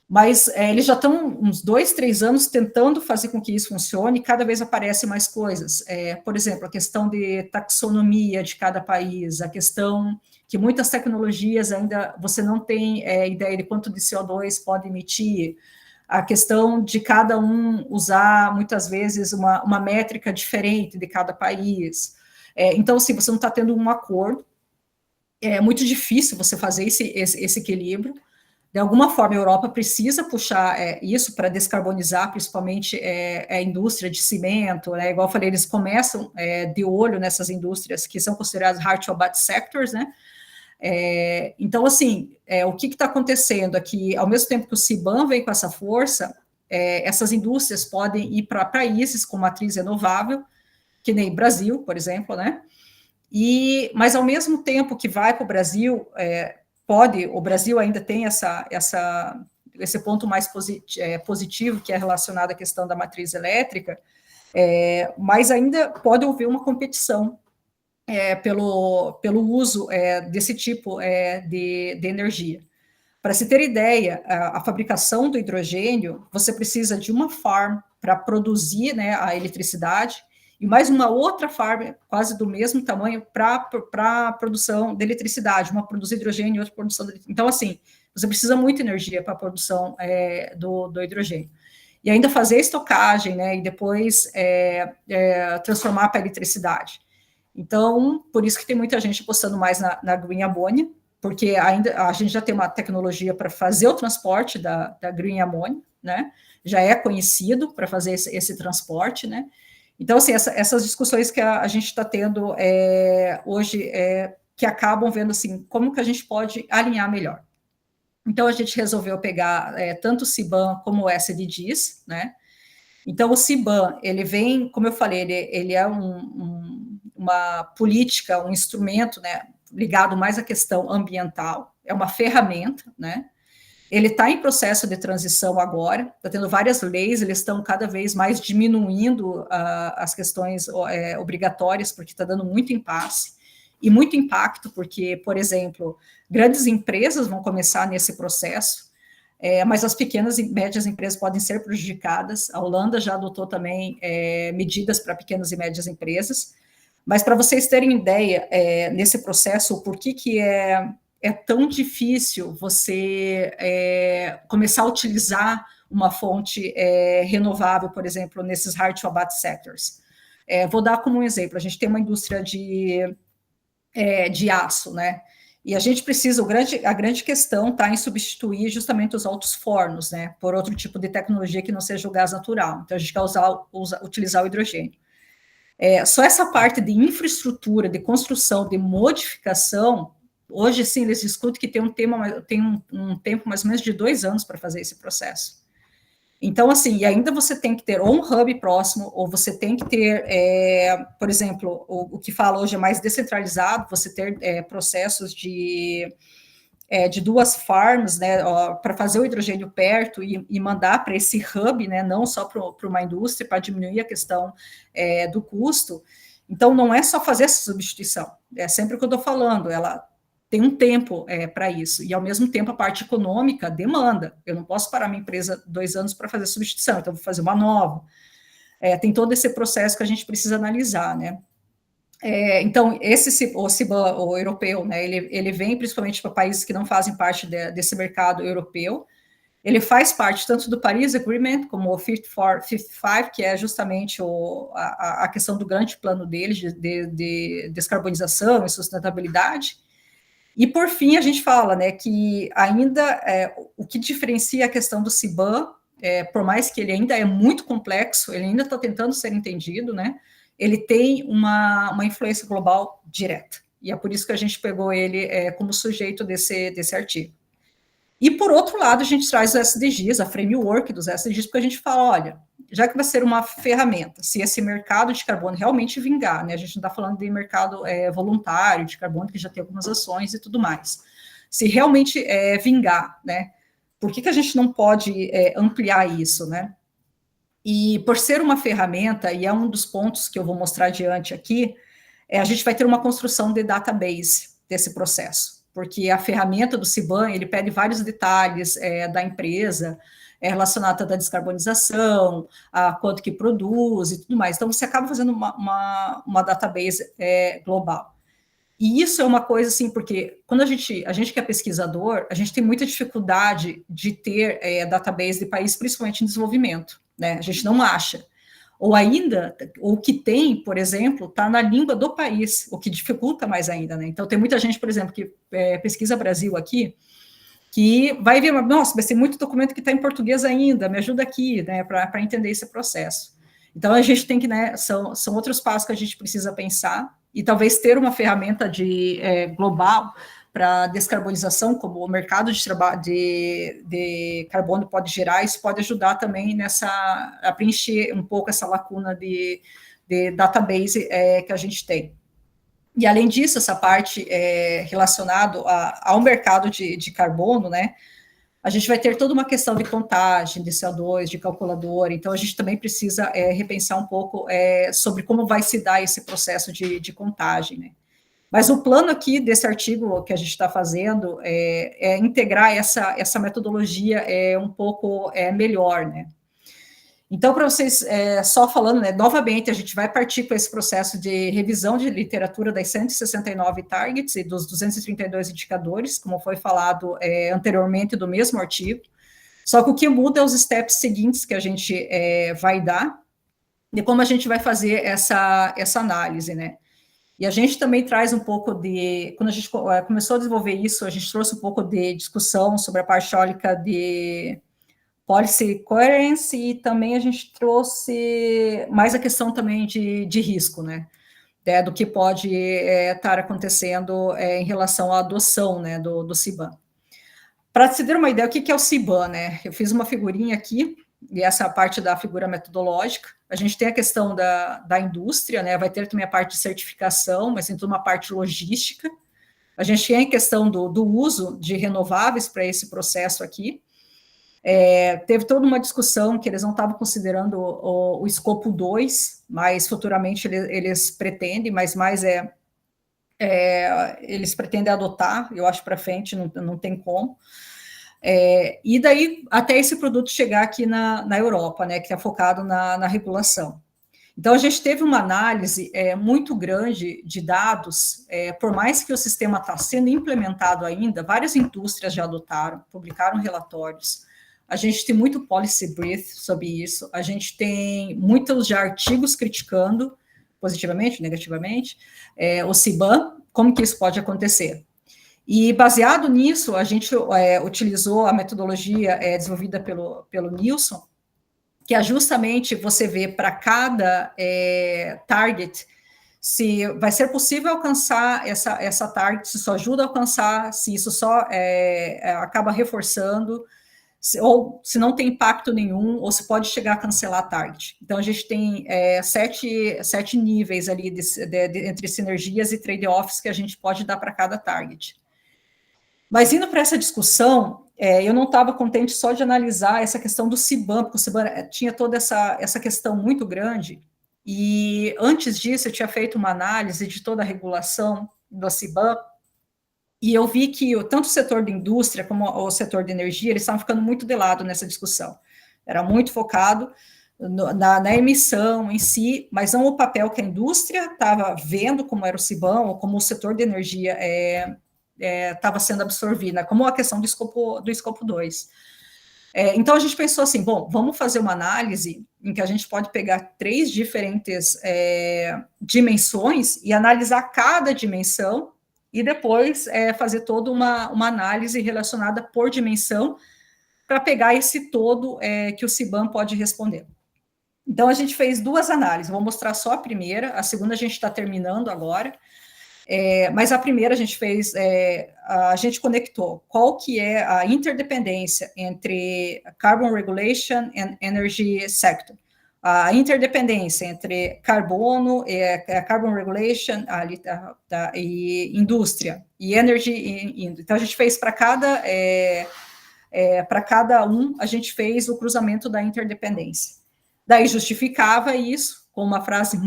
Mas eles já estão uns 2, 3 anos tentando fazer com que isso funcione, e cada vez aparecem mais coisas. Por exemplo, a questão de taxonomia de cada país, a questão que muitas tecnologias ainda você não tem ideia de quanto de CO2 pode emitir, a questão de cada um usar, muitas vezes, uma métrica diferente de cada país. Então, assim, você não está tendo um acordo, é muito difícil você fazer esse equilíbrio. De alguma forma, a Europa precisa puxar isso para descarbonizar, principalmente a indústria de cimento, né? Igual eu falei, eles começam de olho nessas indústrias que são consideradas hard to abate sectors, né? Então, assim, o que está acontecendo aqui? Ao mesmo tempo que o CBAM vem com essa força, essas indústrias podem ir para países com matriz renovável, que nem Brasil, por exemplo, né? Mas ao mesmo tempo que vai para o Brasil, o Brasil ainda tem esse ponto mais positivo, que é relacionado à questão da matriz elétrica, mas ainda pode haver uma competição pelo uso desse tipo de energia. Para se ter ideia, a fabricação do hidrogênio, você precisa de uma farm para produzir, né, a eletricidade, e mais uma outra farm, quase do mesmo tamanho, para a produção de eletricidade, uma produzir hidrogênio e outra produção de eletricidade. Então, assim, você precisa muita energia para a produção do hidrogênio. E ainda fazer a estocagem, né, e depois transformar para a eletricidade. Então, por isso que tem muita gente apostando mais na green ammonia, porque ainda a gente já tem uma tecnologia para fazer o transporte da green ammonia, né? Já é conhecido para fazer esse transporte, né? Então, assim, essas discussões que a gente está tendo hoje, que acabam vendo, assim, como que a gente pode alinhar melhor. Então, a gente resolveu pegar tanto o CBAM como o SDGs, né? Então, o CBAM, ele vem, como eu falei, ele é uma política, um instrumento, né, ligado mais à questão ambiental, é uma ferramenta, né? Ele está em processo de transição agora, está tendo várias leis, eles estão cada vez mais diminuindo as questões obrigatórias, porque está dando muito impasse e muito impacto, porque, por exemplo, grandes empresas vão começar nesse processo, mas as pequenas e médias empresas podem ser prejudicadas. A Holanda já adotou também medidas para pequenas e médias empresas, mas para vocês terem ideia, nesse processo, o porquê que é tão difícil você começar a utilizar uma fonte renovável, por exemplo, nesses hard to abate sectors. Vou dar como um exemplo, a gente tem uma indústria de aço, né? E a gente precisa, a grande questão está em substituir justamente os altos fornos, né, por outro tipo de tecnologia que não seja o gás natural. Então, a gente quer utilizar o hidrogênio. Só essa parte de infraestrutura, de construção, de modificação, hoje, sim, eles discutem que tem um tempo mais ou menos de 2 anos para fazer esse processo. Então, assim, e ainda você tem que ter ou um hub próximo, ou você tem que ter, por exemplo, o que fala hoje é mais descentralizado, você ter processos de 2 farms, né, para fazer o hidrogênio perto e mandar para esse hub, né, não só para uma indústria, para diminuir a questão do custo. Então, não é só fazer essa substituição, é sempre o que eu estou falando, ela tem um tempo para isso, e ao mesmo tempo a parte econômica demanda, eu não posso parar minha empresa 2 anos para fazer substituição, então vou fazer uma nova. tem todo esse processo que a gente precisa analisar, né? Então, o CBAM, o europeu, né, ele vem principalmente para países que não fazem parte desse mercado europeu. Ele faz parte tanto do Paris Agreement como o Fit for 55, que é justamente a questão do grande plano deles de descarbonização e sustentabilidade. E, por fim, a gente fala, né, que ainda o que diferencia a questão do CBAM, por mais que ele ainda é muito complexo, ele ainda está tentando ser entendido, né, ele tem uma influência global direta. E é por isso que a gente pegou ele como sujeito desse artigo. E, por outro lado, a gente traz os SDGs, a framework dos SDGs, porque a gente fala, olha, já que vai ser uma ferramenta, se esse mercado de carbono realmente vingar, né, a gente não está falando de mercado voluntário de carbono, que já tem algumas ações e tudo mais, se realmente vingar, né, por que a gente não pode ampliar isso, né? E por ser uma ferramenta, e é um dos pontos que eu vou mostrar adiante aqui, a gente vai ter uma construção de database desse processo, porque a ferramenta do CBAM, ele pede vários detalhes da empresa, relacionada à descarbonização, a quanto que produz e tudo mais. Então, você acaba fazendo uma database global. E isso é uma coisa, assim, porque quando a gente que é pesquisador, a gente tem muita dificuldade de ter database de país, principalmente em desenvolvimento, né? A gente não acha. Ou ainda, o que tem, por exemplo, está na língua do país, o que dificulta mais ainda, né? Então, tem muita gente, por exemplo, que pesquisa Brasil aqui, que vai ver, nossa, vai ser muito documento que está em português ainda, me ajuda aqui, né, para entender esse processo. Então, a gente tem que, né, são outros passos que a gente precisa pensar, e talvez ter uma ferramenta global para descarbonização, como o mercado de trabalho de carbono pode gerar, isso pode ajudar também a preencher um pouco essa lacuna de database que a gente tem. E, além disso, essa parte relacionada ao mercado de carbono, né, a gente vai ter toda uma questão de contagem de CO2, de calculadora, então a gente também precisa repensar um pouco sobre como vai se dar esse processo de contagem, né. Mas o plano aqui desse artigo que a gente está fazendo é integrar essa metodologia um pouco melhor, né. Então, para vocês, só falando, né, novamente, a gente vai partir com esse processo de revisão de literatura das 169 targets e dos 232 indicadores, como foi falado anteriormente do mesmo artigo, só que o que muda é os steps seguintes que a gente vai dar, e como a gente vai fazer essa análise, né. E a gente também traz um pouco quando a gente começou a desenvolver isso, a gente trouxe um pouco de discussão sobre a parte teórica de policy coherence, e também a gente trouxe mais a questão também de risco, né, do que pode estar acontecendo em relação à adoção, né, do CBAM. Para se ter uma ideia, o que é o CBAM, né, eu fiz uma figurinha aqui, e essa é a parte da figura metodológica. A gente tem a questão da indústria, né, vai ter também a parte de certificação, mas tem toda uma parte logística. A gente tem a questão do uso de renováveis para esse processo aqui. Teve toda uma discussão que eles não estavam considerando o escopo 2, mas futuramente eles pretendem, mas mais eles pretendem adotar, eu acho, para frente, não tem como. E daí, até esse produto chegar aqui na Europa, né, que é focado na regulação. Então, a gente teve uma análise muito grande de dados, por mais que o sistema está sendo implementado ainda, várias indústrias já adotaram, publicaram relatórios. A gente tem muito policy brief sobre isso, a gente tem muitos já artigos criticando, positivamente, negativamente, o CBAM, como que isso pode acontecer. E, baseado nisso, a gente utilizou a metodologia desenvolvida pelo Nilson, que é justamente você ver para cada target se vai ser possível alcançar essa target, se isso ajuda a alcançar, se isso só acaba reforçando, ou se não tem impacto nenhum, ou se pode chegar a cancelar a target. Então, a gente tem 7 níveis ali entre sinergias e trade-offs que a gente pode dar para cada target. Mas, indo para essa discussão, eu não estava contente só de analisar essa questão do CBAM, porque o CBAM tinha toda essa questão muito grande, e antes disso eu tinha feito uma análise de toda a regulação do CBAM, e eu vi que tanto o setor de indústria como o setor de energia, eles estavam ficando muito de lado nessa discussão. Era muito focado na emissão em si, mas não o papel que a indústria estava vendo como era o CBAM, ou como o setor de energia estava sendo absorvido, né, como a questão do escopo 2. Então, a gente pensou assim, bom, vamos fazer uma análise em que a gente pode pegar 3 diferentes dimensões e analisar cada dimensão e depois fazer toda uma análise relacionada por dimensão para pegar esse todo que o CBAM pode responder. Então, a gente fez 2 análises, vou mostrar só a primeira, a segunda a gente está terminando agora, mas a primeira a gente fez, a gente conectou qual que é a interdependência entre Carbon Regulation and Energy Sector. A interdependência entre carbono, Carbon Regulation e indústria, e Energy. Então, a gente fez para cada a gente fez o cruzamento da interdependência. Daí justificava isso com uma frase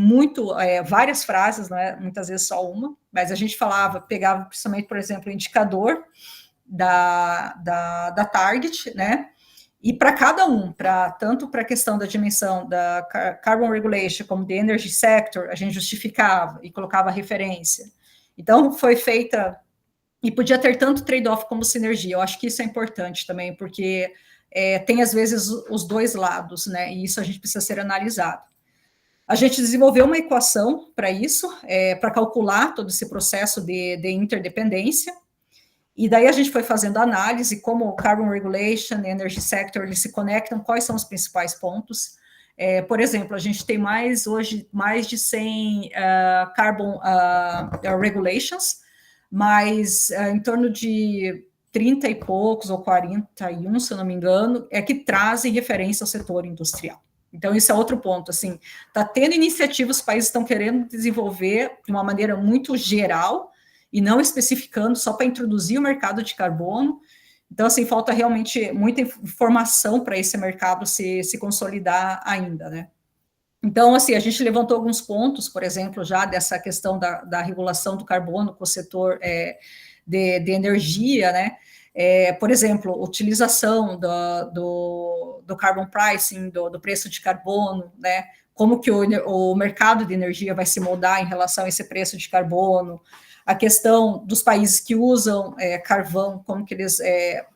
várias frases, não é? Muitas vezes só uma, mas a gente pegava principalmente, por exemplo, o indicador da target, né? E para cada tanto para a questão da dimensão da Carbon Regulation como de Energy Sector, a gente justificava e colocava referência. Então, foi feita, e podia ter tanto trade-off como sinergia. Eu acho que isso é importante também, porque tem, às vezes, os 2 lados, né? E isso a gente precisa ser analisado. A gente desenvolveu uma equação para isso, para calcular todo esse processo de interdependência, e daí a gente foi fazendo análise, como o Carbon Regulation e Energy Sector, eles se conectam, quais são os principais pontos. Por exemplo, a gente tem hoje mais de 100 Carbon Regulations, mas em torno de 30 e poucos, ou 41, se eu não me engano, que trazem referência ao setor industrial. Então, isso é outro ponto, assim, está tendo iniciativas, os países estão querendo desenvolver de uma maneira muito geral, e não especificando só para introduzir o mercado de carbono. Então, assim, falta realmente muita informação para esse mercado se consolidar ainda, né? Então, assim, a gente levantou alguns pontos, por exemplo, já dessa questão da regulação do carbono com o setor de energia, né? Por exemplo, utilização do carbon pricing, do preço de carbono, né? Como que o mercado de energia vai se moldar em relação a esse preço de carbono, a questão dos países que usam carvão, como que eles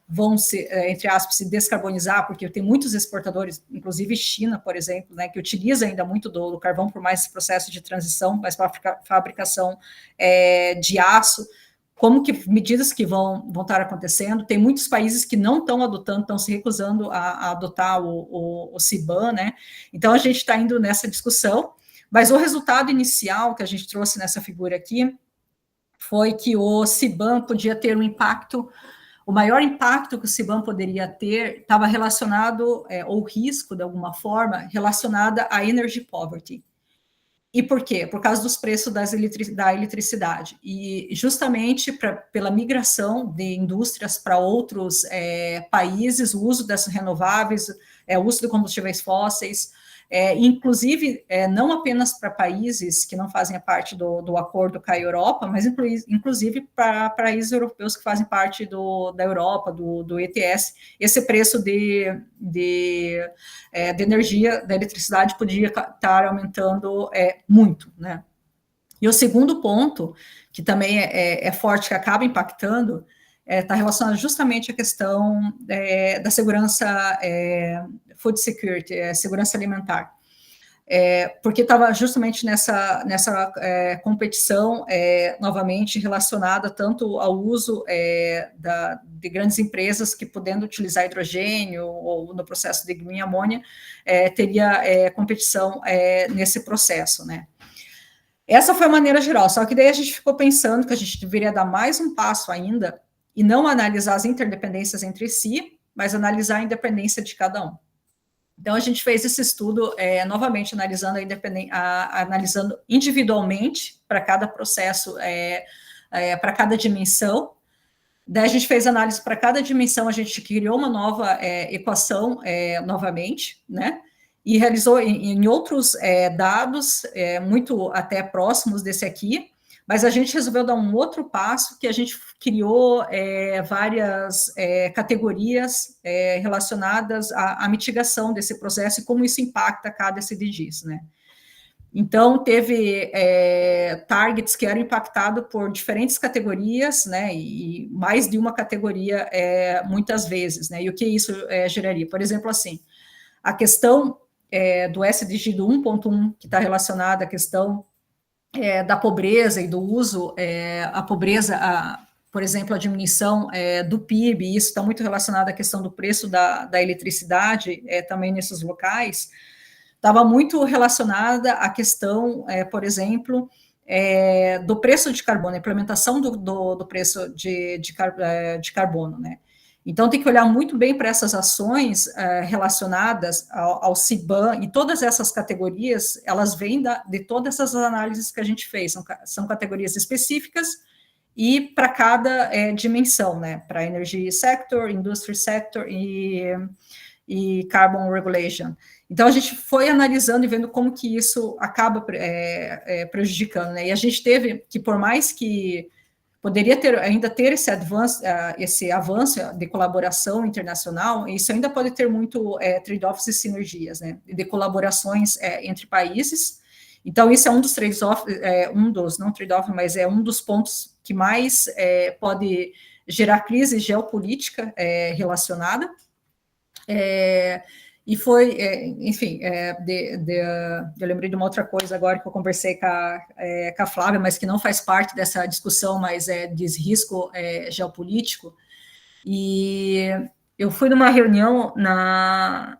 vão entre aspas, se descarbonizar, porque tem muitos exportadores, inclusive China, por exemplo, né, que utiliza ainda muito do carvão por mais esse processo de transição, mas para a fabricação de aço. Como que medidas que vão estar acontecendo, tem muitos países que não estão adotando, estão se recusando a adotar o CBAM, né? Então, a gente está indo nessa discussão, mas o resultado inicial que a gente trouxe nessa figura aqui foi que o CBAM podia ter um impacto, o maior impacto que o CBAM poderia ter estava relacionado, ou risco, de alguma forma, relacionada à energy poverty. E por quê? Por causa dos preços da eletricidade. E justamente pela migração de indústrias para outros países, o uso dessas renováveis, o uso de combustíveis fósseis, inclusive não apenas para países que não fazem parte do acordo com a Europa, mas inclusive para países europeus que fazem parte da Europa, do ETS, esse preço de energia, da eletricidade, podia estar aumentando muito, né? E o segundo ponto, que também é forte, que acaba impactando, está relacionado justamente à questão da segurança, food security, segurança alimentar. Porque estava justamente nessa competição, novamente, relacionada tanto ao uso de grandes empresas que, podendo utilizar hidrogênio ou no processo de green amônia, teria competição nesse processo, né? Essa foi a maneira geral, só que daí a gente ficou pensando que a gente deveria dar mais um passo ainda e não analisar as interdependências entre si, mas analisar a independência de cada um. Então, a gente fez esse estudo, novamente, analisando individualmente para cada processo, para cada dimensão. Daí, a gente fez análise para cada dimensão, a gente criou uma nova equação, novamente, né? E realizou em outros dados, muito até próximos desse aqui, mas a gente resolveu dar um outro passo, que a gente criou várias categorias relacionadas à mitigação desse processo e como isso impacta cada SDGs, né? Então, teve targets que eram impactados por diferentes categorias, né, e mais de uma categoria muitas vezes, né, e o que isso geraria? Por exemplo, assim, a questão do SDG do 1.1, que está relacionada à questão da pobreza e do uso, a pobreza, por exemplo, a diminuição do PIB, e isso está muito relacionado à questão do preço da eletricidade também nesses locais, estava muito relacionada à questão, por exemplo, do preço de carbono, a implementação do preço de carbono, né? Então, tem que olhar muito bem para essas ações relacionadas ao CBAM, e todas essas categorias, elas vêm de todas essas análises que a gente fez, são categorias específicas, e para cada dimensão, né? Para Energy Sector, Industry Sector e Carbon Regulation. Então, a gente foi analisando e vendo como que isso acaba prejudicando, né? E a gente teve que, por mais que poderia ainda ter esse avanço de colaboração internacional, isso ainda pode ter muito trade-offs e sinergias, né? De colaborações entre países. Então, isso é um dos trade-offs, não trade-off, mas é um dos pontos que mais pode gerar crise geopolítica relacionada. E foi, enfim, eu lembrei de uma outra coisa agora que eu conversei com a Flávia, mas que não faz parte dessa discussão, mas diz risco geopolítico. E eu fui numa reunião nas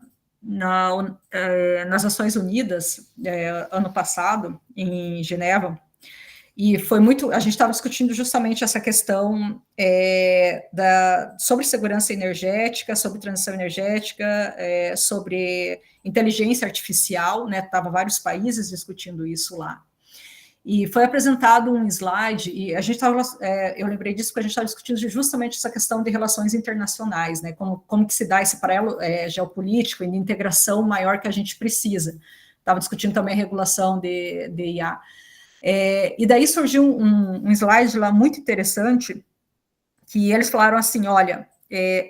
Nações Unidas ano passado, em Geneva, e foi muito, a gente estava discutindo justamente essa questão sobre segurança energética, sobre transição energética, sobre inteligência artificial, né? Tava vários países discutindo isso lá. E foi apresentado um slide, e a gente estava, eu lembrei disso porque a gente estava discutindo justamente essa questão de relações internacionais, né? Como que se dá esse paralelo geopolítico e de integração maior que a gente precisa. Estava discutindo também a regulação de IA. E daí surgiu um slide lá muito interessante, que eles falaram assim, olha,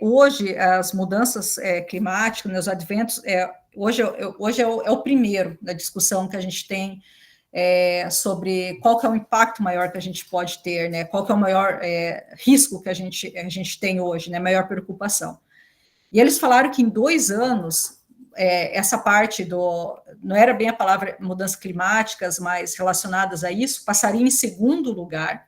hoje as mudanças climáticas, né, os adventos, hoje é o primeiro da discussão que a gente tem sobre qual que é o impacto maior que a gente pode ter, né, qual que é o maior risco que a gente tem hoje, né, maior preocupação. E eles falaram que em 2 anos, essa parte não era bem a palavra mudanças climáticas, mas relacionadas a isso, passaria em segundo lugar,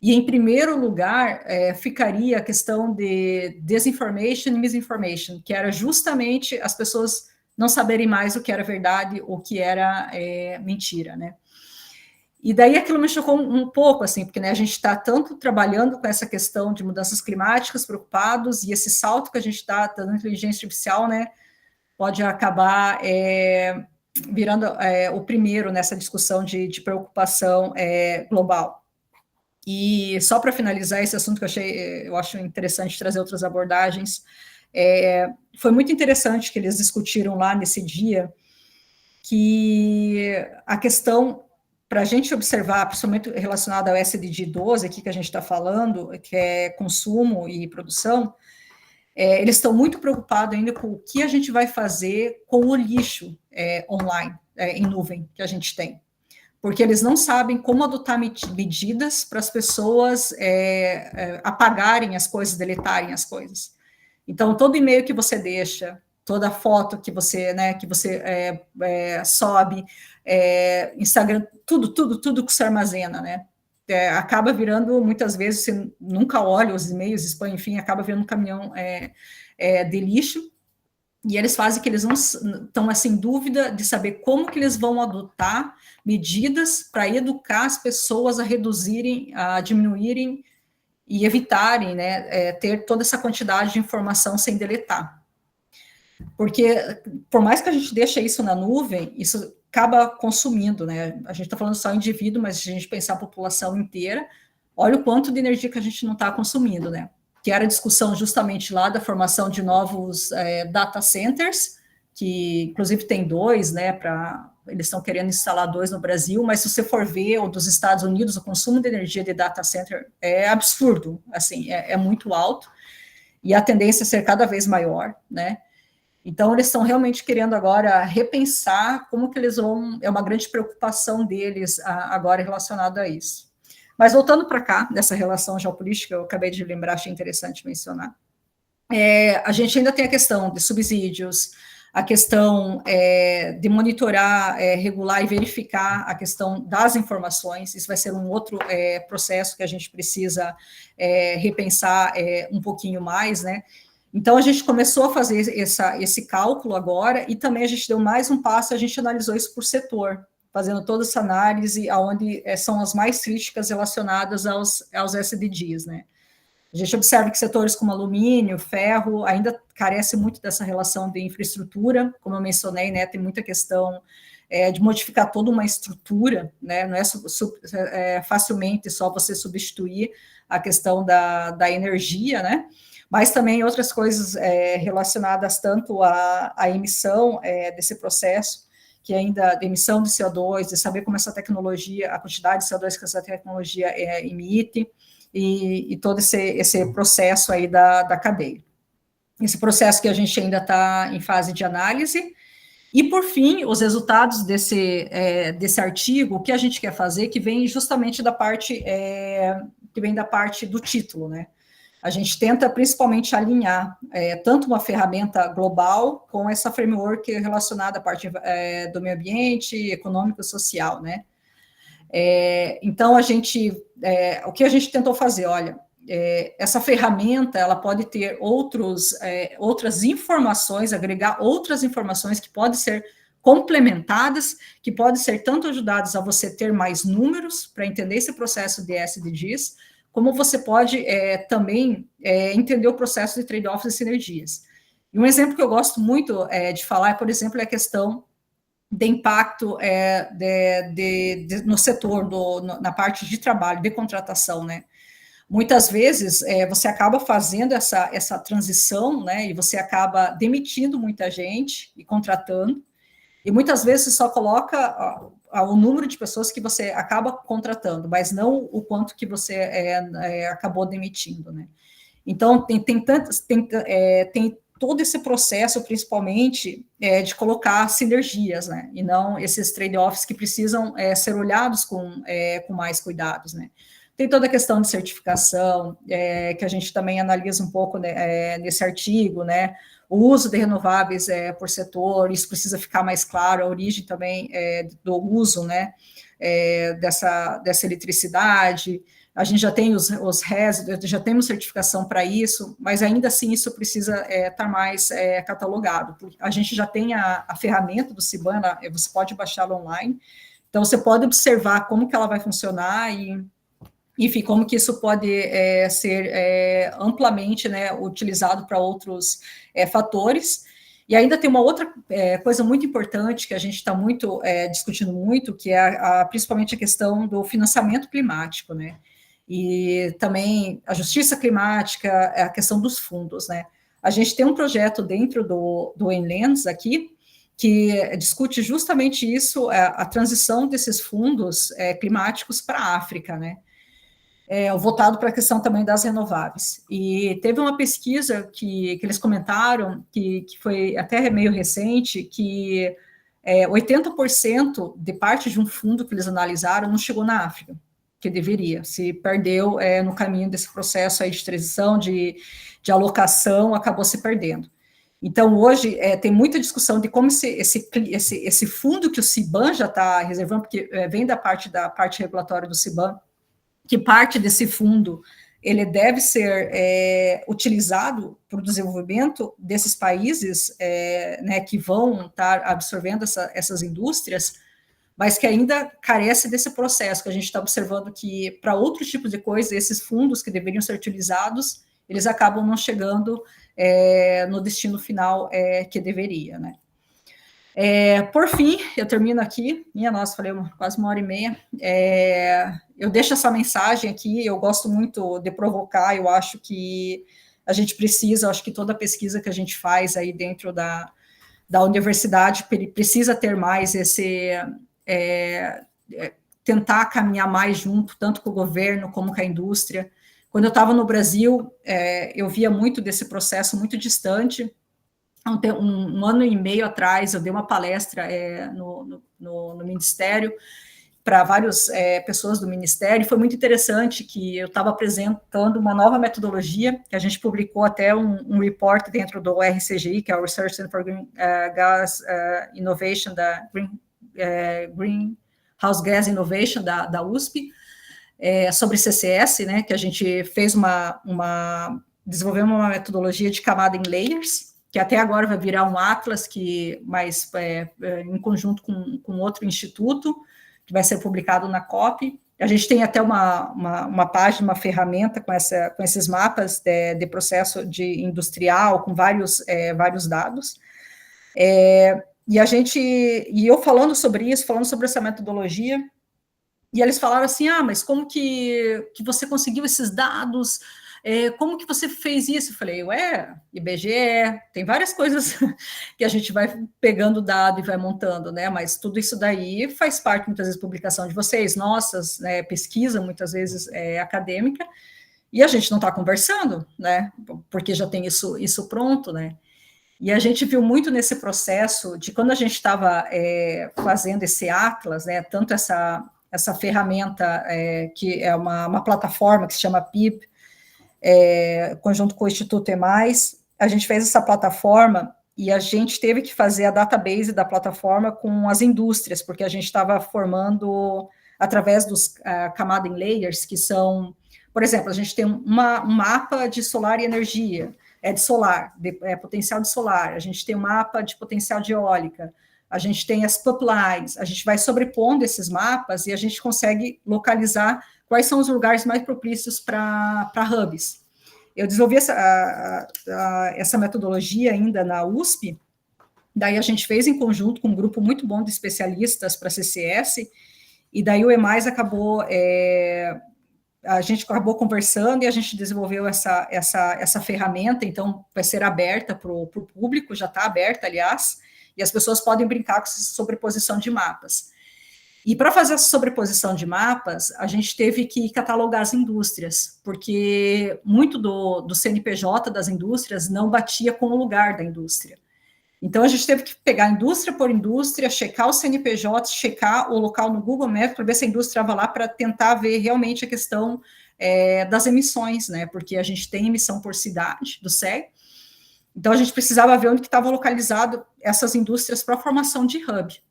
e em primeiro lugar ficaria a questão de disinformation e misinformation, que era justamente as pessoas não saberem mais o que era verdade ou o que era mentira, né? E daí aquilo me chocou um pouco, assim, porque né, a gente está tanto trabalhando com essa questão de mudanças climáticas, preocupados, e esse salto que a gente está dando inteligência artificial, né, pode acabar virando o primeiro nessa discussão de preocupação global. E só para finalizar esse assunto que eu acho interessante trazer outras abordagens, foi muito interessante que eles discutiram lá nesse dia, que a questão, para a gente observar, principalmente relacionada ao SDG 12, aqui que a gente está falando, que é consumo e produção, eles estão muito preocupados ainda com o que a gente vai fazer com o lixo online, em nuvem, que a gente tem. Porque eles não sabem como adotar medidas para as pessoas apagarem as coisas, deletarem as coisas. Então, todo e-mail que você deixa, toda foto que você sobe, Instagram, tudo que você armazena, né? Acaba virando, muitas vezes, você nunca olha os e-mails, spam, enfim, acaba virando um caminhão de lixo, e eles fazem que eles não estão assim, em dúvida de saber como que eles vão adotar medidas para educar as pessoas a reduzirem, a diminuírem e evitarem, né, ter toda essa quantidade de informação sem deletar. Porque, por mais que a gente deixe isso na nuvem, isso acaba consumindo, né? A gente está falando só indivíduo, mas se a gente pensar a população inteira, olha o quanto de energia que a gente não está consumindo, né? Que era a discussão justamente lá da formação de novos data centers, que inclusive tem 2, né, eles estão querendo instalar 2 no Brasil, mas se você for ver o dos Estados Unidos, o consumo de energia de data center é absurdo, assim, é muito alto, e a tendência é ser cada vez maior, né? Então, eles estão realmente querendo agora repensar como que eles vão, é uma grande preocupação deles agora relacionada a isso. Mas voltando para cá, dessa relação geopolítica, eu acabei de lembrar, achei interessante mencionar. A gente ainda tem a questão de subsídios, a questão de monitorar, regular e verificar a questão das informações. Isso vai ser um outro processo que a gente precisa repensar um pouquinho mais, né? Então, a gente começou a fazer esse cálculo agora, e também a gente deu mais um passo, a gente analisou isso por setor, fazendo toda essa análise, onde são as mais críticas relacionadas aos SDGs, né? A gente observa que setores como alumínio, ferro, ainda carece muito dessa relação de infraestrutura, como eu mencionei, né, tem muita questão de modificar toda uma estrutura, né, não é facilmente só você substituir a questão da energia, né, mas também outras coisas relacionadas tanto à emissão desse processo, que ainda de emissão de CO2, de saber como essa tecnologia, a quantidade de CO2 que essa tecnologia emite, e todo esse processo aí da cadeia. Esse processo que a gente ainda está em fase de análise. E, por fim, os resultados desse artigo, o que a gente quer fazer, que vem justamente da parte, do título, né? A gente tenta principalmente alinhar tanto uma ferramenta global com essa framework relacionada à parte do meio ambiente, econômico e social, né? Então, o que a gente tentou fazer, olha, essa ferramenta, ela pode ter outras informações, agregar outras informações que podem ser complementadas, que podem ser tanto ajudadas a você ter mais números para entender esse processo de SDGs, como você pode também entender o processo de trade-offs e sinergias. E um exemplo que eu gosto muito de falar, por exemplo, é a questão de impacto no setor, na parte de trabalho, de contratação, né? Muitas vezes você acaba fazendo essa transição, né? E você acaba demitindo muita gente e contratando, e muitas vezes você só coloca o número de pessoas que você acaba contratando, mas não o quanto que você acabou demitindo, né? Então, tem todo esse processo, principalmente, de colocar sinergias, né? E não esses trade-offs que precisam ser olhados com mais cuidados, né? Tem toda a questão de certificação, que a gente também analisa um pouco, né, nesse artigo, né? O uso de renováveis por setor, isso precisa ficar mais claro, a origem também do uso, né, dessa eletricidade. A gente já tem os RES, já temos certificação para isso, mas ainda assim isso precisa estar mais catalogado. A gente já tem a ferramenta do CBAM, você pode baixá-la online, então você pode observar como que ela vai funcionar e, enfim, como que isso pode ser amplamente, né, utilizado para outros fatores. E ainda tem uma outra coisa muito importante que a gente está discutindo muito, que é principalmente a questão do financiamento climático, né? E também a justiça climática, a questão dos fundos, né? A gente tem um projeto dentro do Enlens aqui, que discute justamente isso, a transição desses fundos climáticos para a África, né? Voltado para a questão também das renováveis. E teve uma pesquisa que eles comentaram, que foi até meio recente, que 80% de parte de um fundo que eles analisaram não chegou na África, que deveria, se perdeu no caminho desse processo aí de transição, de alocação, acabou se perdendo. Então, hoje, tem muita discussão de como esse fundo que o CBAM já está reservando, porque vem da parte regulatória do CBAM, que parte desse fundo ele deve ser utilizado para o desenvolvimento desses países né, que vão estar absorvendo essas indústrias, mas que ainda carece desse processo, que a gente está observando que, para outros tipos de coisas, esses fundos que deveriam ser utilizados, eles acabam não chegando no destino final que deveria, né? Por fim, eu termino aqui, nossa, falei quase 1h30, eu deixo essa mensagem aqui, eu gosto muito de provocar, eu acho que a gente precisa, acho que toda pesquisa que a gente faz aí dentro da da universidade precisa ter mais tentar caminhar mais junto, tanto com o governo como com a indústria. Quando eu estava no Brasil, eu via muito desse processo muito distante. Um ano e meio atrás, eu dei uma palestra no Ministério, para várias pessoas do Ministério, e foi muito interessante que eu estava apresentando uma nova metodologia, que a gente publicou até um report dentro do RCGI, que é o Research Center for Gas Innovation, da Greenhouse Gas Innovation, da USP, sobre CCS, né, que a gente fez desenvolvemos uma metodologia de camada em layers, que até agora vai virar um atlas, em conjunto com outro instituto, que vai ser publicado na COP. A gente tem até uma página, uma ferramenta com esses mapas de processo industrial, com vários dados. E eu falando sobre isso, falando sobre essa metodologia, e eles falaram assim, mas como que você conseguiu esses dados? Como que você fez isso? Eu falei, IBGE, tem várias coisas que a gente vai pegando dado e vai montando, né? Mas tudo isso daí faz parte, muitas vezes, da publicação de vocês, nossas, né, pesquisa, muitas vezes, acadêmica, e a gente não está conversando, né? Porque já tem isso pronto, né? E a gente viu muito nesse processo de quando a gente estava fazendo esse atlas, né? Tanto essa ferramenta, que é uma plataforma que se chama PIP, conjunto com o Instituto EMAIS, a gente fez essa plataforma e a gente teve que fazer a database da plataforma com as indústrias, porque a gente estava formando através dos camada em layers, que são, por exemplo, a gente tem um mapa de solar e energia, de solar, potencial de solar, a gente tem um mapa de potencial de eólica, a gente tem as pipelines, a gente vai sobrepondo esses mapas e a gente consegue localizar quais são os lugares mais propícios para hubs. Eu desenvolvi essa metodologia ainda na USP, daí a gente fez em conjunto com um grupo muito bom de especialistas para CCS, e daí o EMAIS a gente acabou conversando e a gente desenvolveu essa ferramenta, então vai ser aberta para o público, já está aberta, aliás, e as pessoas podem brincar com essa sobreposição de mapas. E para fazer essa sobreposição de mapas, a gente teve que catalogar as indústrias, porque muito do CNPJ das indústrias não batia com o lugar da indústria. Então, a gente teve que pegar indústria por indústria, checar o CNPJ, checar o local no Google Maps, para ver se a indústria estava lá, para tentar ver realmente a questão das emissões, né? Porque a gente tem emissão por cidade, do CEG. Então, a gente precisava ver onde que estava localizado essas indústrias para a formação de hub.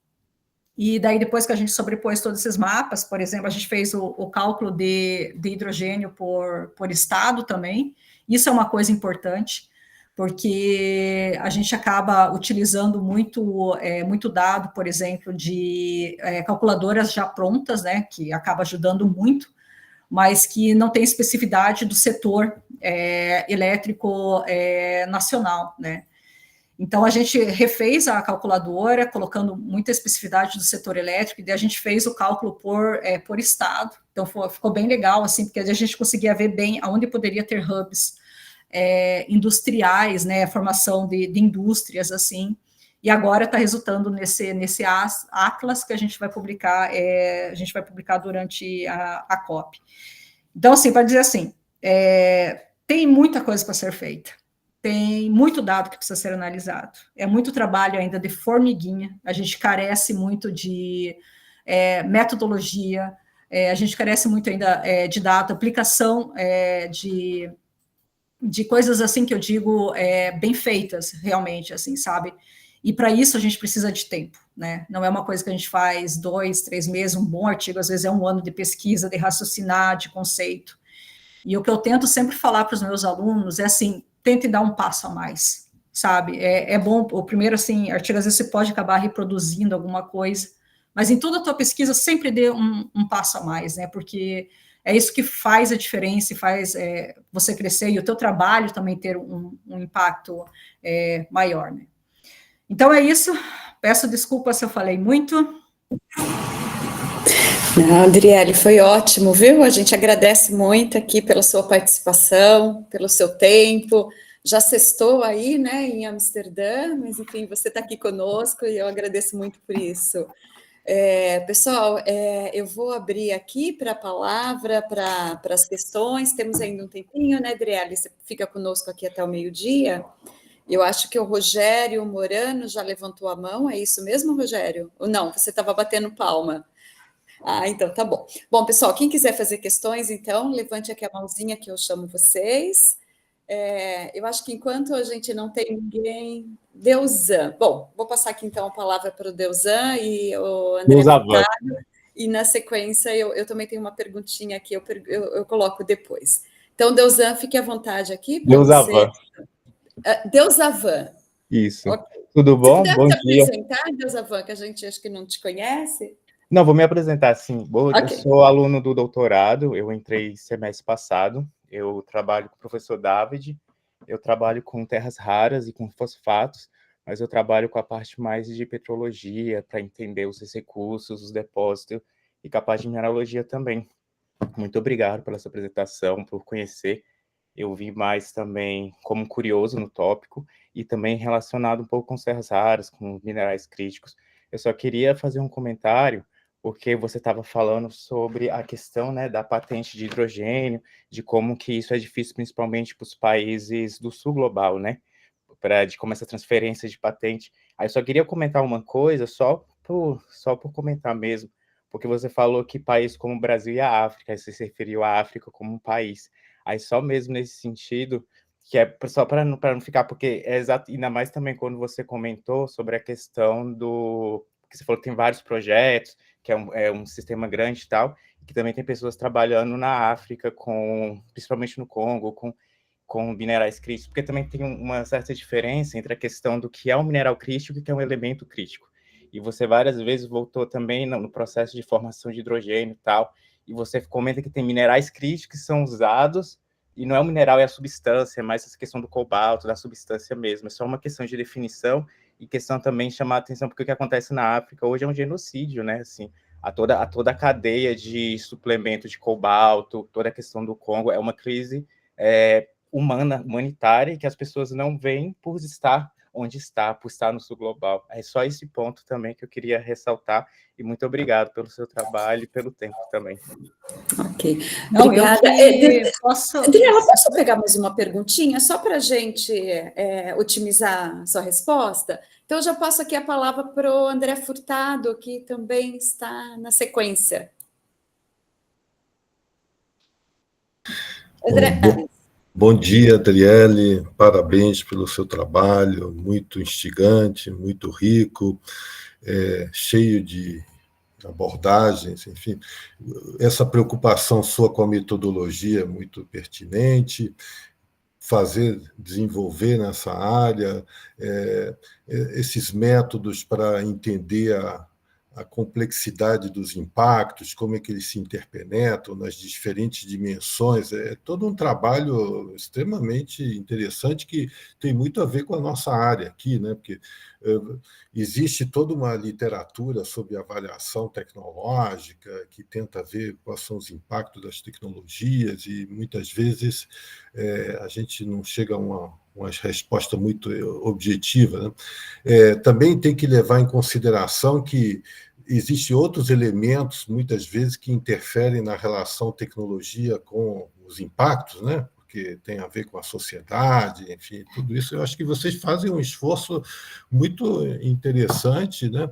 E daí, depois que a gente sobrepôs todos esses mapas, por exemplo, a gente fez o cálculo de hidrogênio por estado também. Isso é uma coisa importante, porque a gente acaba utilizando muito dado, por exemplo, de calculadoras já prontas, né, que acaba ajudando muito, mas que não tem especificidade do setor elétrico nacional, né. Então, a gente refez a calculadora, colocando muita especificidade do setor elétrico, e daí a gente fez o cálculo por estado. Então, ficou bem legal, assim, porque a gente conseguia ver bem aonde poderia ter hubs industriais, né, formação de indústrias, assim, e agora está resultando nesse atlas que a gente vai publicar, durante a COP. Então, assim, para dizer assim, tem muita coisa para ser feita. Tem muito dado que precisa ser analisado. É muito trabalho ainda de formiguinha. A gente carece muito de metodologia, a gente carece muito ainda de dado, aplicação de coisas assim que eu digo bem feitas, realmente, assim, sabe? E para isso a gente precisa de tempo, né? Não é uma coisa que a gente faz 2, 3 meses, um bom artigo, às vezes é um ano de pesquisa, de raciocinar, de conceito. E o que eu tento sempre falar para os meus alunos é assim, tente dar um passo a mais, sabe? É bom, o primeiro, assim, artigo, às vezes você pode acabar reproduzindo alguma coisa, mas em toda a tua pesquisa sempre dê um passo a mais, né? Porque é isso que faz a diferença e faz você crescer e o teu trabalho também ter um impacto maior, né? Então é isso, peço desculpas se eu falei muito. Não, Adriele, foi ótimo, viu? A gente agradece muito aqui pela sua participação, pelo seu tempo, já sextou aí, né, em Amsterdã, mas enfim, você está aqui conosco e eu agradeço muito por isso. Pessoal, eu vou abrir aqui para a palavra, para as questões, temos ainda um tempinho, né, Adriele? Você fica conosco aqui até o meio-dia. Eu acho que o Rogério Morano já levantou a mão, é isso mesmo, Rogério? Ou não, você estava batendo palma. Ah, então tá bom. Bom, pessoal, quem quiser fazer questões, então, levante aqui a mãozinha que eu chamo vocês. Eu acho que enquanto a gente não tem ninguém. Deusan. Bom, vou passar aqui então a palavra para o Deusan e o André Deusavan. Furtado, e na sequência eu também tenho uma perguntinha aqui, eu coloco depois. Então, Deusan, fique à vontade aqui para você. Deusavan. Deusavan. Isso. Okay. Tudo Se bom? puder Bom se dia. apresentar, Deusavan, que a gente acho que não te conhece. Não, vou me apresentar, sim. Eu Ok. sou aluno do doutorado, eu entrei semestre passado, eu trabalho com o professor David, eu trabalho com terras raras e com fosfatos, mas eu trabalho com a parte mais de petrologia, para entender os recursos, os depósitos, e com a parte de mineralogia também. Muito obrigado pela sua apresentação, por conhecer. Eu vi mais também como curioso no tópico, e também relacionado um pouco com terras raras, com minerais críticos. Eu só queria fazer um comentário, porque você estava falando sobre a questão, né, da patente de hidrogênio, de como que isso é difícil, principalmente para os países do sul global, né, de como essa transferência de patente. Aí eu só queria comentar uma coisa, só por comentar mesmo, porque você falou que países como o Brasil e a África, aí você se referiu à África como um país. Aí só mesmo nesse sentido, que é só para não ficar, porque é exato, ainda mais também quando você comentou sobre a questão do que você falou que tem vários projetos, que é um sistema grande e tal, que também tem pessoas trabalhando na África, principalmente no Congo, com minerais críticos, porque também tem uma certa diferença entre a questão do que é um mineral crítico e que é um elemento crítico. E você várias vezes voltou também no processo de formação de hidrogênio e tal, e você comenta que tem minerais críticos que são usados, e não é o mineral, é a substância, é mais essa questão do cobalto, da substância mesmo, é só uma questão de definição e questão também de chamar a atenção, porque o que acontece na África hoje é um genocídio, né, assim, a toda a cadeia de suplemento de cobalto, toda a questão do Congo, é uma crise humanitária, que as pessoas não veem por estar onde está, por estar no sul global. É só esse ponto também que eu queria ressaltar, e muito obrigado pelo seu trabalho e pelo tempo também. Ok, Não, obrigada. posso... Adriana, posso pegar mais uma perguntinha, só para a gente otimizar a sua resposta? Então, eu já passo aqui a palavra para o André Furtado, que também está na sequência. André... Bom dia, Adriele, parabéns pelo seu trabalho, muito instigante, muito rico, cheio de abordagens, enfim. Essa preocupação sua com a metodologia é muito pertinente, desenvolver nessa área, esses métodos para entender a complexidade dos impactos, como é que eles se interpenetram nas diferentes dimensões. É todo um trabalho extremamente interessante que tem muito a ver com a nossa área aqui, né? Porque existe toda uma literatura sobre avaliação tecnológica que tenta ver quais são os impactos das tecnologias e, muitas vezes, a gente não chega a uma resposta muito objetiva, né? Também tem que levar em consideração que existem outros elementos, muitas vezes, que interferem na relação tecnologia com os impactos, né? Porque tem a ver com a sociedade, enfim, tudo isso. Eu acho que vocês fazem um esforço muito interessante, né?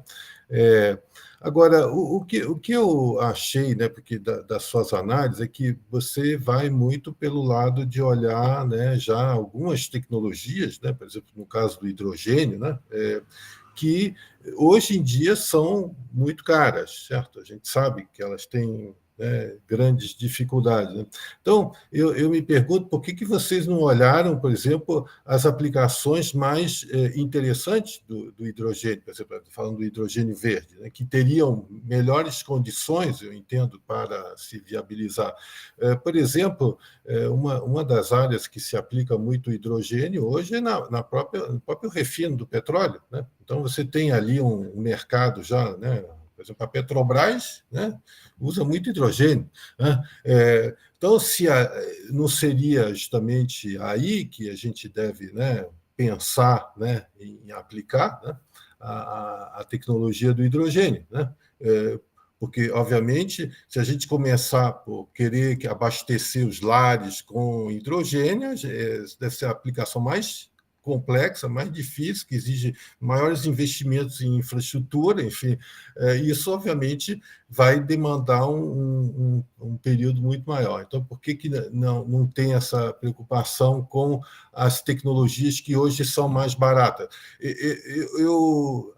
Agora, o que eu achei, né, porque das suas análises, é que você vai muito pelo lado de olhar, né, já algumas tecnologias, né, por exemplo, no caso do hidrogênio, né, que hoje em dia são muito caras, certo? A gente sabe que elas têm, né, grandes dificuldades, né? Então, eu me pergunto por que vocês não olharam, por exemplo, as aplicações mais interessantes do hidrogênio, por exemplo, falando do hidrogênio verde, né, que teriam melhores condições, eu entendo, para se viabilizar. Por exemplo, uma das áreas que se aplica muito o hidrogênio hoje é no próprio refino do petróleo, né? Então, você tem ali um mercado já, né, Por exemplo, a Petrobras, né, usa muito hidrogênio, né? Então, não seria justamente aí que a gente deve, né, pensar, né, em aplicar, né, a tecnologia do hidrogênio, né? Porque, obviamente, se a gente começar por querer abastecer os lares com hidrogênio, deve ser a aplicação mais complexa, mais difícil, que exige maiores investimentos em infraestrutura, enfim, isso, obviamente, vai demandar um período muito maior. Então, por que não tem essa preocupação com as tecnologias que hoje são mais baratas?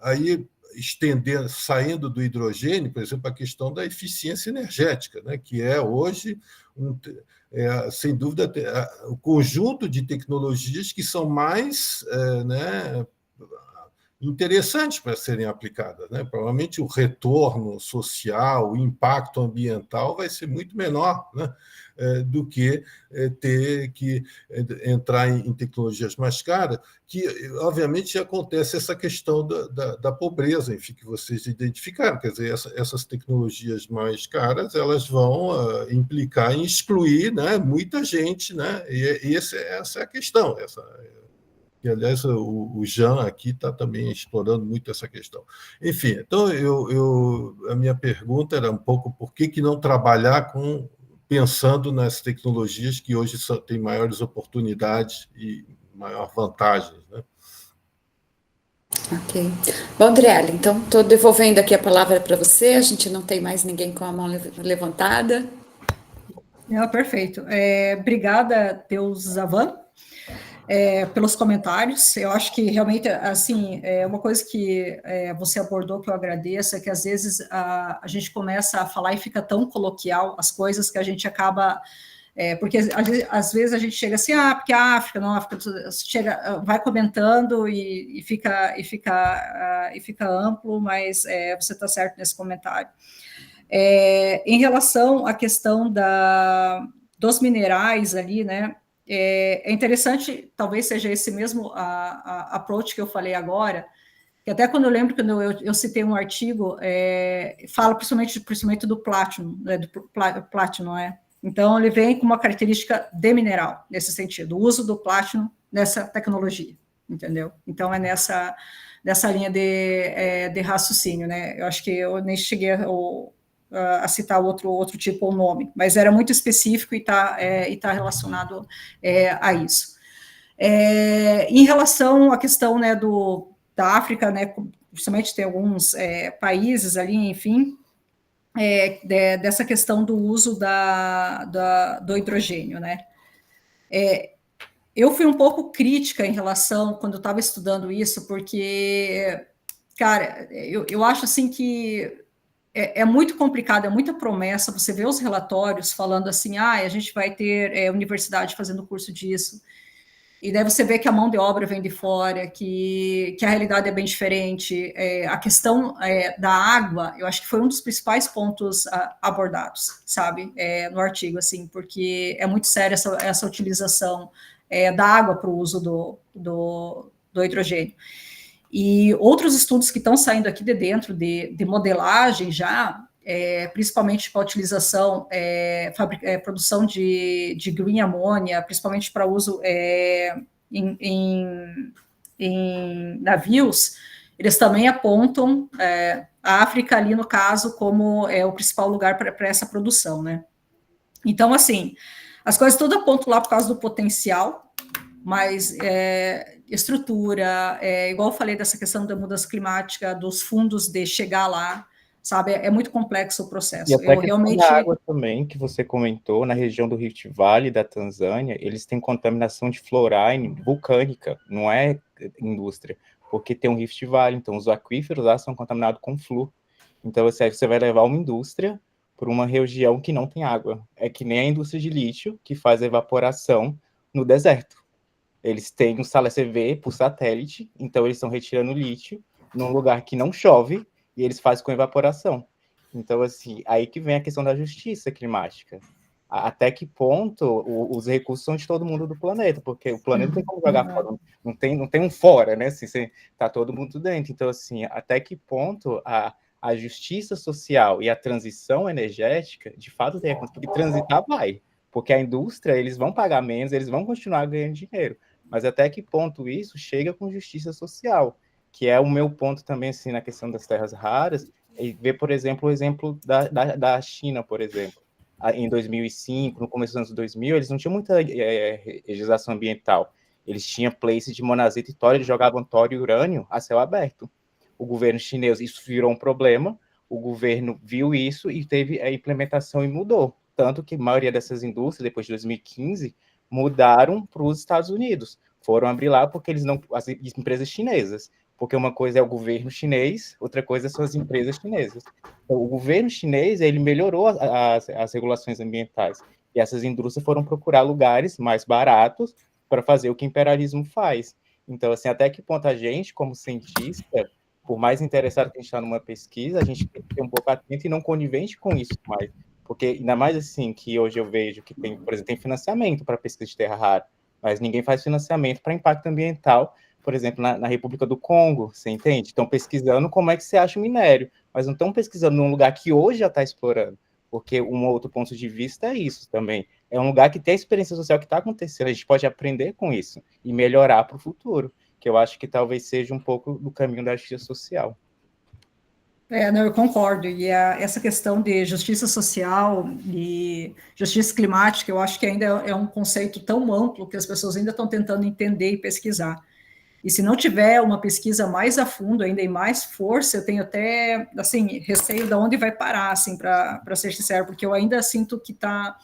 Aí, estendendo, saindo do hidrogênio, por exemplo, a questão da eficiência energética, né, que é hoje, sem dúvida, o conjunto de tecnologias que são mais, né, interessantes para serem aplicadas, né? Provavelmente o retorno social, o impacto ambiental vai ser muito menor, né, do que ter que entrar em tecnologias mais caras, que, obviamente, acontece essa questão da pobreza, enfim, que vocês identificaram. Quer dizer, essas tecnologias mais caras, elas vão implicar em excluir, né, muita gente, né? E essa é a questão, e, aliás, o Jean aqui está também explorando muito essa questão. Enfim, então, a minha pergunta era um pouco por que não trabalhar pensando nas tecnologias que hoje têm maiores oportunidades e maior vantagens, né? Ok. Bom, Andriele, então estou devolvendo aqui a palavra para você, a gente não tem mais ninguém com a mão levantada. Perfeito. Obrigada, Deus Zavan, pelos comentários. Eu acho que realmente, assim, uma coisa que você abordou que eu agradeço é que às vezes a gente começa a falar e fica tão coloquial as coisas que a gente acaba... porque às vezes a gente chega assim, porque a África, não, a África chega, vai comentando e fica amplo, mas você está certo nesse comentário. Em relação à questão dos minerais ali, né, é interessante, talvez seja esse mesmo approach que eu falei agora, que até quando eu lembro, quando eu citei um artigo, fala principalmente do plátino, né, Então, ele vem com uma característica de mineral, nesse sentido, o uso do plátino nessa tecnologia, entendeu? Então, é nessa linha de raciocínio, né? Eu acho que eu nem cheguei a citar outro tipo ou nome, mas era muito específico e tá relacionado a isso. Em relação à questão, né, da África, né, justamente tem alguns países ali, enfim, dessa questão do uso do hidrogênio, né? Eu fui um pouco crítica em relação, quando eu estava estudando isso, porque, cara, eu acho assim que é muito complicado, é muita promessa, você vê os relatórios falando assim, a gente vai ter universidade fazendo curso disso, e daí você vê que a mão de obra vem de fora, que a realidade é bem diferente. A questão da água, eu acho que foi um dos principais pontos abordados, sabe, no artigo, assim, porque é muito séria essa utilização da água para o uso do hidrogênio. E outros estudos que estão saindo aqui de dentro de modelagem já, principalmente para a utilização, produção de green ammonia, principalmente para uso em navios, eles também apontam a África ali, no caso, como o principal lugar para essa produção, né? Então, assim, as coisas todas apontam lá por causa do potencial, mas estrutura, igual eu falei dessa questão da mudança climática, dos fundos de chegar lá, sabe, é muito complexo o processo. E até realmente... a água também, que você comentou, na região do Rift Valley, da Tanzânia, eles têm contaminação de fluorine vulcânica, não é indústria, porque tem um Rift Valley, então os aquíferos lá são contaminados com flu. Então você vai levar uma indústria para uma região que não tem água. É que nem a indústria de lítio, que faz a evaporação no deserto. Eles têm um CV por satélite, então eles estão retirando lítio num lugar que não chove e eles fazem com evaporação. Então, assim, aí que vem a questão da justiça climática. Até que ponto os recursos são de todo mundo do planeta, porque o planeta não tem como jogar fora, não tem um fora, né? Assim, tá todo mundo dentro. Então, assim, até que ponto a justiça social e a transição energética, de fato, tem que porque transitar vai, porque a indústria, eles vão pagar menos, eles vão continuar ganhando dinheiro, mas até que ponto isso chega com justiça social, que é o meu ponto também, assim, na questão das terras raras, e ver, por exemplo, o exemplo da China, por exemplo. Em 2005, no começo dos anos 2000, eles não tinham muita legislação ambiental. Eles tinham place de monazita e tório, eles jogavam tório e urânio a céu aberto. O governo chinês, isso virou um problema, o governo viu isso e teve a implementação e mudou. Tanto que a maioria dessas indústrias, depois de 2015, mudaram para os Estados Unidos. Foram abrir lá porque eles não, as empresas chinesas, porque uma coisa é o governo chinês, outra coisa são as empresas chinesas. Então, o governo chinês, ele melhorou as regulações ambientais, e essas indústrias foram procurar lugares mais baratos para fazer o que o imperialismo faz. Então, assim, até que ponto a gente, como cientista, por mais interessado que a gente está numa pesquisa, a gente tem que ter um pouco atento e não conivente com isso mais. Porque, ainda mais assim, que hoje eu vejo que tem, por exemplo, tem financiamento para pesquisa de terra rara, mas ninguém faz financiamento para impacto ambiental, por exemplo, na República do Congo, você entende? Estão pesquisando como é que se acha o minério, mas não estão pesquisando num lugar que hoje já está explorando, porque um outro ponto de vista é isso também. É um lugar que tem a experiência social que está acontecendo, a gente pode aprender com isso e melhorar para o futuro, que eu acho que talvez seja um pouco do caminho da justiça social. Não, eu concordo, e essa questão de justiça social e justiça climática, eu acho que ainda é um conceito tão amplo que as pessoas ainda estão tentando entender e pesquisar. E se não tiver uma pesquisa mais a fundo, ainda em mais força, eu tenho até, assim, receio de onde vai parar, assim, para ser sincero, porque eu ainda sinto que está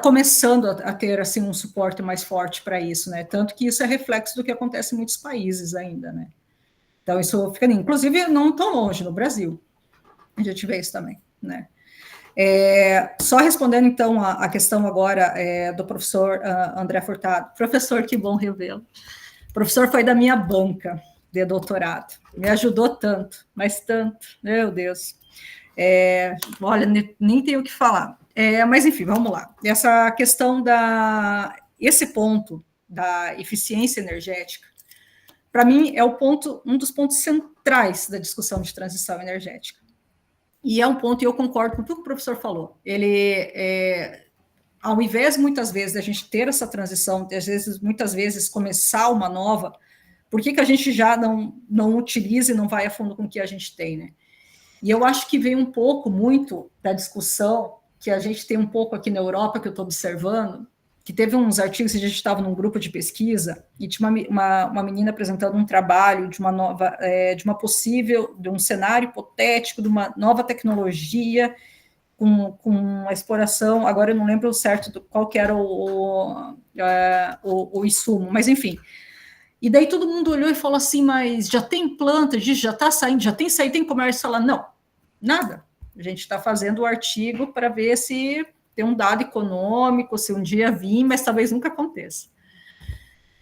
começando a ter, assim, um suporte mais forte para isso, né? Tanto que isso é reflexo do que acontece em muitos países ainda, né? Então, isso fica, inclusive, não tão longe, no Brasil. A gente vê isso também, né? Só respondendo, então, a questão agora do professor André Furtado. Professor, que bom revê-lo. O professor foi da minha banca de doutorado. Me ajudou tanto, mas tanto, meu Deus. Olha, nem tenho o que falar. Mas, enfim, vamos lá. Essa questão esse ponto da eficiência energética, para mim, é um dos pontos centrais da discussão de transição energética. E é um ponto, e eu concordo com tudo que o professor falou. Ao invés, muitas vezes, da gente ter essa transição, muitas vezes, começar uma nova, por que a gente já não utiliza e não vai a fundo com o que a gente tem, né? E eu acho que vem um pouco, muito, da discussão que a gente tem um pouco aqui na Europa, que eu estou observando, que teve uns artigos, a gente estava num grupo de pesquisa, e tinha uma menina apresentando um trabalho de um cenário hipotético, de uma nova tecnologia, com a exploração, agora eu não lembro certo qual que era o insumo, mas enfim. E daí todo mundo olhou e falou assim, mas já tem planta, já está saindo, já tem saído, tem comércio lá? Não, nada. A gente está fazendo o artigo para ver se tem um dado econômico, se um dia vir, mas talvez nunca aconteça.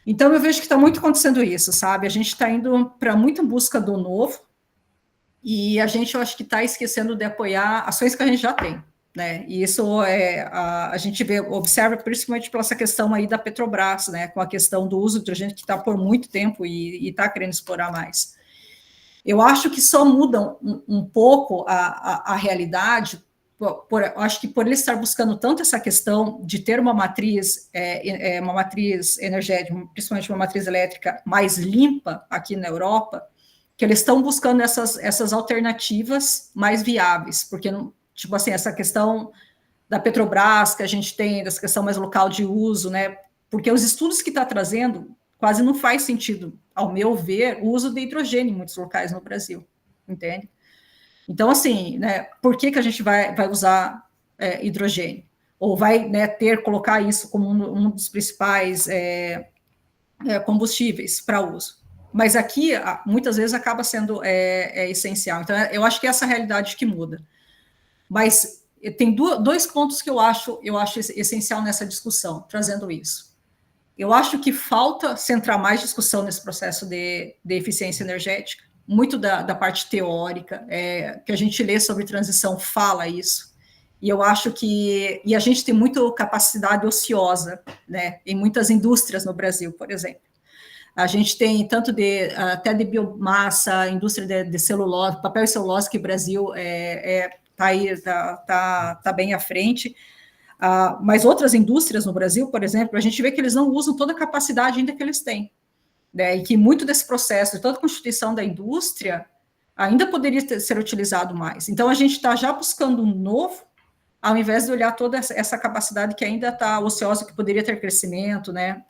Então, eu vejo que está muito acontecendo isso, sabe? A gente está indo para muito em busca do novo, e eu acho que está esquecendo de apoiar ações que a gente já tem, né? E isso a gente observa principalmente pela essa questão aí da Petrobras, né? Com a questão do uso do hidrogênio, que está por muito tempo e está querendo explorar mais. Eu acho que só mudam um pouco a realidade. Eu acho que por ele estar buscando tanto essa questão de ter uma matriz energética, principalmente uma matriz elétrica mais limpa aqui na Europa, que eles estão buscando essas alternativas mais viáveis, porque, tipo assim, essa questão da Petrobras que a gente tem, dessa questão mais local de uso, né? Porque os estudos que está trazendo quase não faz sentido, ao meu ver, o uso de hidrogênio em muitos locais no Brasil, entende? Então, assim, né, por que a gente vai usar hidrogênio? Ou vai, né, colocar isso como um dos principais combustíveis para uso? Mas aqui, muitas vezes, acaba sendo essencial. Então, eu acho que é essa realidade que muda. Mas tem dois pontos que eu acho essencial nessa discussão, trazendo isso. Eu acho que falta centrar mais discussão nesse processo de eficiência energética, muito da parte teórica, que a gente lê sobre transição fala isso, e eu acho que a gente tem muita capacidade ociosa, né, em muitas indústrias no Brasil, por exemplo. A gente tem tanto até de biomassa, indústria de celulose, papel e celulose, que o Brasil está aí, tá bem à frente. Mas outras indústrias no Brasil, por exemplo, a gente vê que eles não usam toda a capacidade ainda que eles têm, né? E que muito desse processo, de toda a constituição da indústria, ainda poderia ser utilizado mais. Então, a gente está já buscando um novo, ao invés de olhar toda essa capacidade que ainda está ociosa, que poderia ter crescimento, né?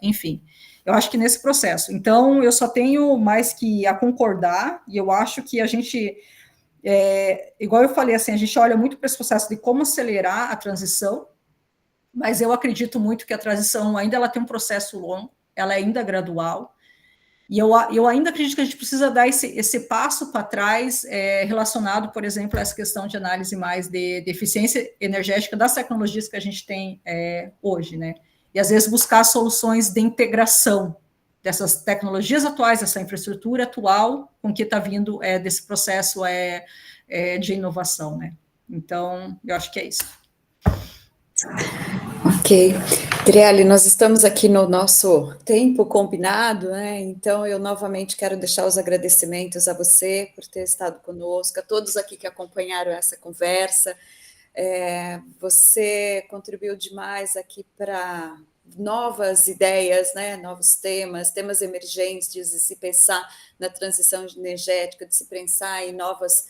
Enfim, eu acho que nesse processo. Então, eu só tenho mais que a concordar, e eu acho que a gente, igual eu falei, assim, a gente olha muito para esse processo de como acelerar a transição, mas eu acredito muito que a transição ainda ela tem um processo longo, ela é ainda gradual, e eu ainda acredito que a gente precisa dar esse passo para trás, relacionado, por exemplo, a essa questão de análise mais de eficiência energética das tecnologias que a gente tem hoje, né? E às vezes buscar soluções de integração dessas tecnologias atuais, dessa infraestrutura atual, com o que está vindo desse processo de inovação, né? Então, eu acho que é isso. Ok. Adriele, nós estamos aqui no nosso tempo combinado, né? Então, eu novamente quero deixar os agradecimentos a você por ter estado conosco, a todos aqui que acompanharam essa conversa. Você contribuiu demais aqui para novas ideias, né? Novos temas emergentes, de se pensar na transição energética, de se pensar em novas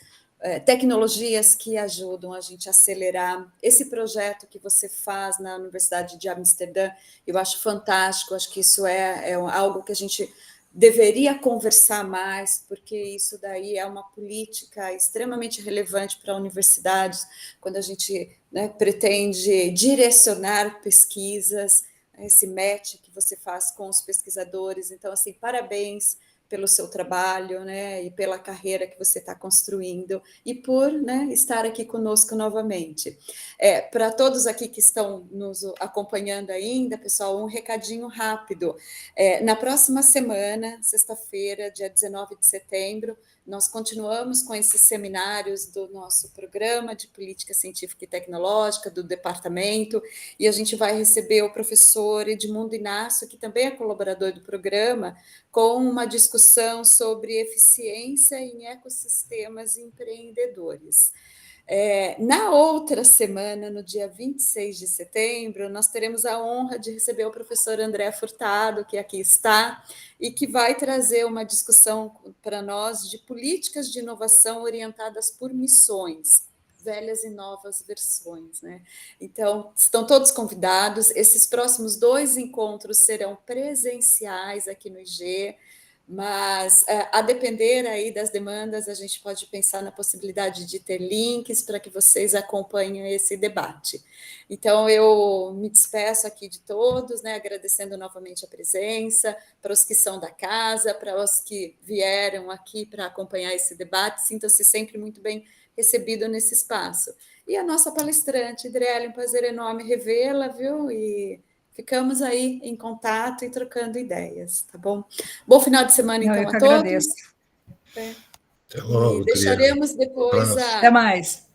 tecnologias que ajudam a gente a acelerar. Esse projeto que você faz na Universidade de Amsterdã, eu acho fantástico, acho que isso é algo que a gente deveria conversar mais, porque isso daí é uma política extremamente relevante para universidades, quando a gente, né, pretende direcionar pesquisas, esse match que você faz com os pesquisadores. Então, assim, parabéns pelo seu trabalho, né, e pela carreira que você está construindo, e por, né, estar aqui conosco novamente. Para todos aqui que estão nos acompanhando ainda, pessoal, um recadinho rápido. Na próxima semana, sexta-feira, dia 19 de setembro, nós continuamos com esses seminários do nosso programa de política científica e tecnológica, do departamento, e a gente vai receber o professor Edmundo Inácio, que também é colaborador do programa, com uma discussão sobre eficiência em ecossistemas empreendedores. Na outra semana, no dia 26 de setembro, nós teremos a honra de receber o professor André Furtado, que aqui está, e que vai trazer uma discussão para nós de políticas de inovação orientadas por missões, velhas e novas versões, né? Então, estão todos convidados. Esses próximos 2 encontros serão presenciais aqui no IG, mas a depender aí das demandas, a gente pode pensar na possibilidade de ter links para que vocês acompanhem esse debate. Então, eu me despeço aqui de todos, né, agradecendo novamente a presença, para os que são da casa, para os que vieram aqui para acompanhar esse debate, sintam-se sempre muito bem recebido nesse espaço. E a nossa palestrante, Adriele, um prazer enorme revê-la, viu? E ficamos aí em contato e trocando ideias, tá bom? Bom final de semana, então, Eu que a todos. agradeço. Até logo, E deixaremos depois Até mais.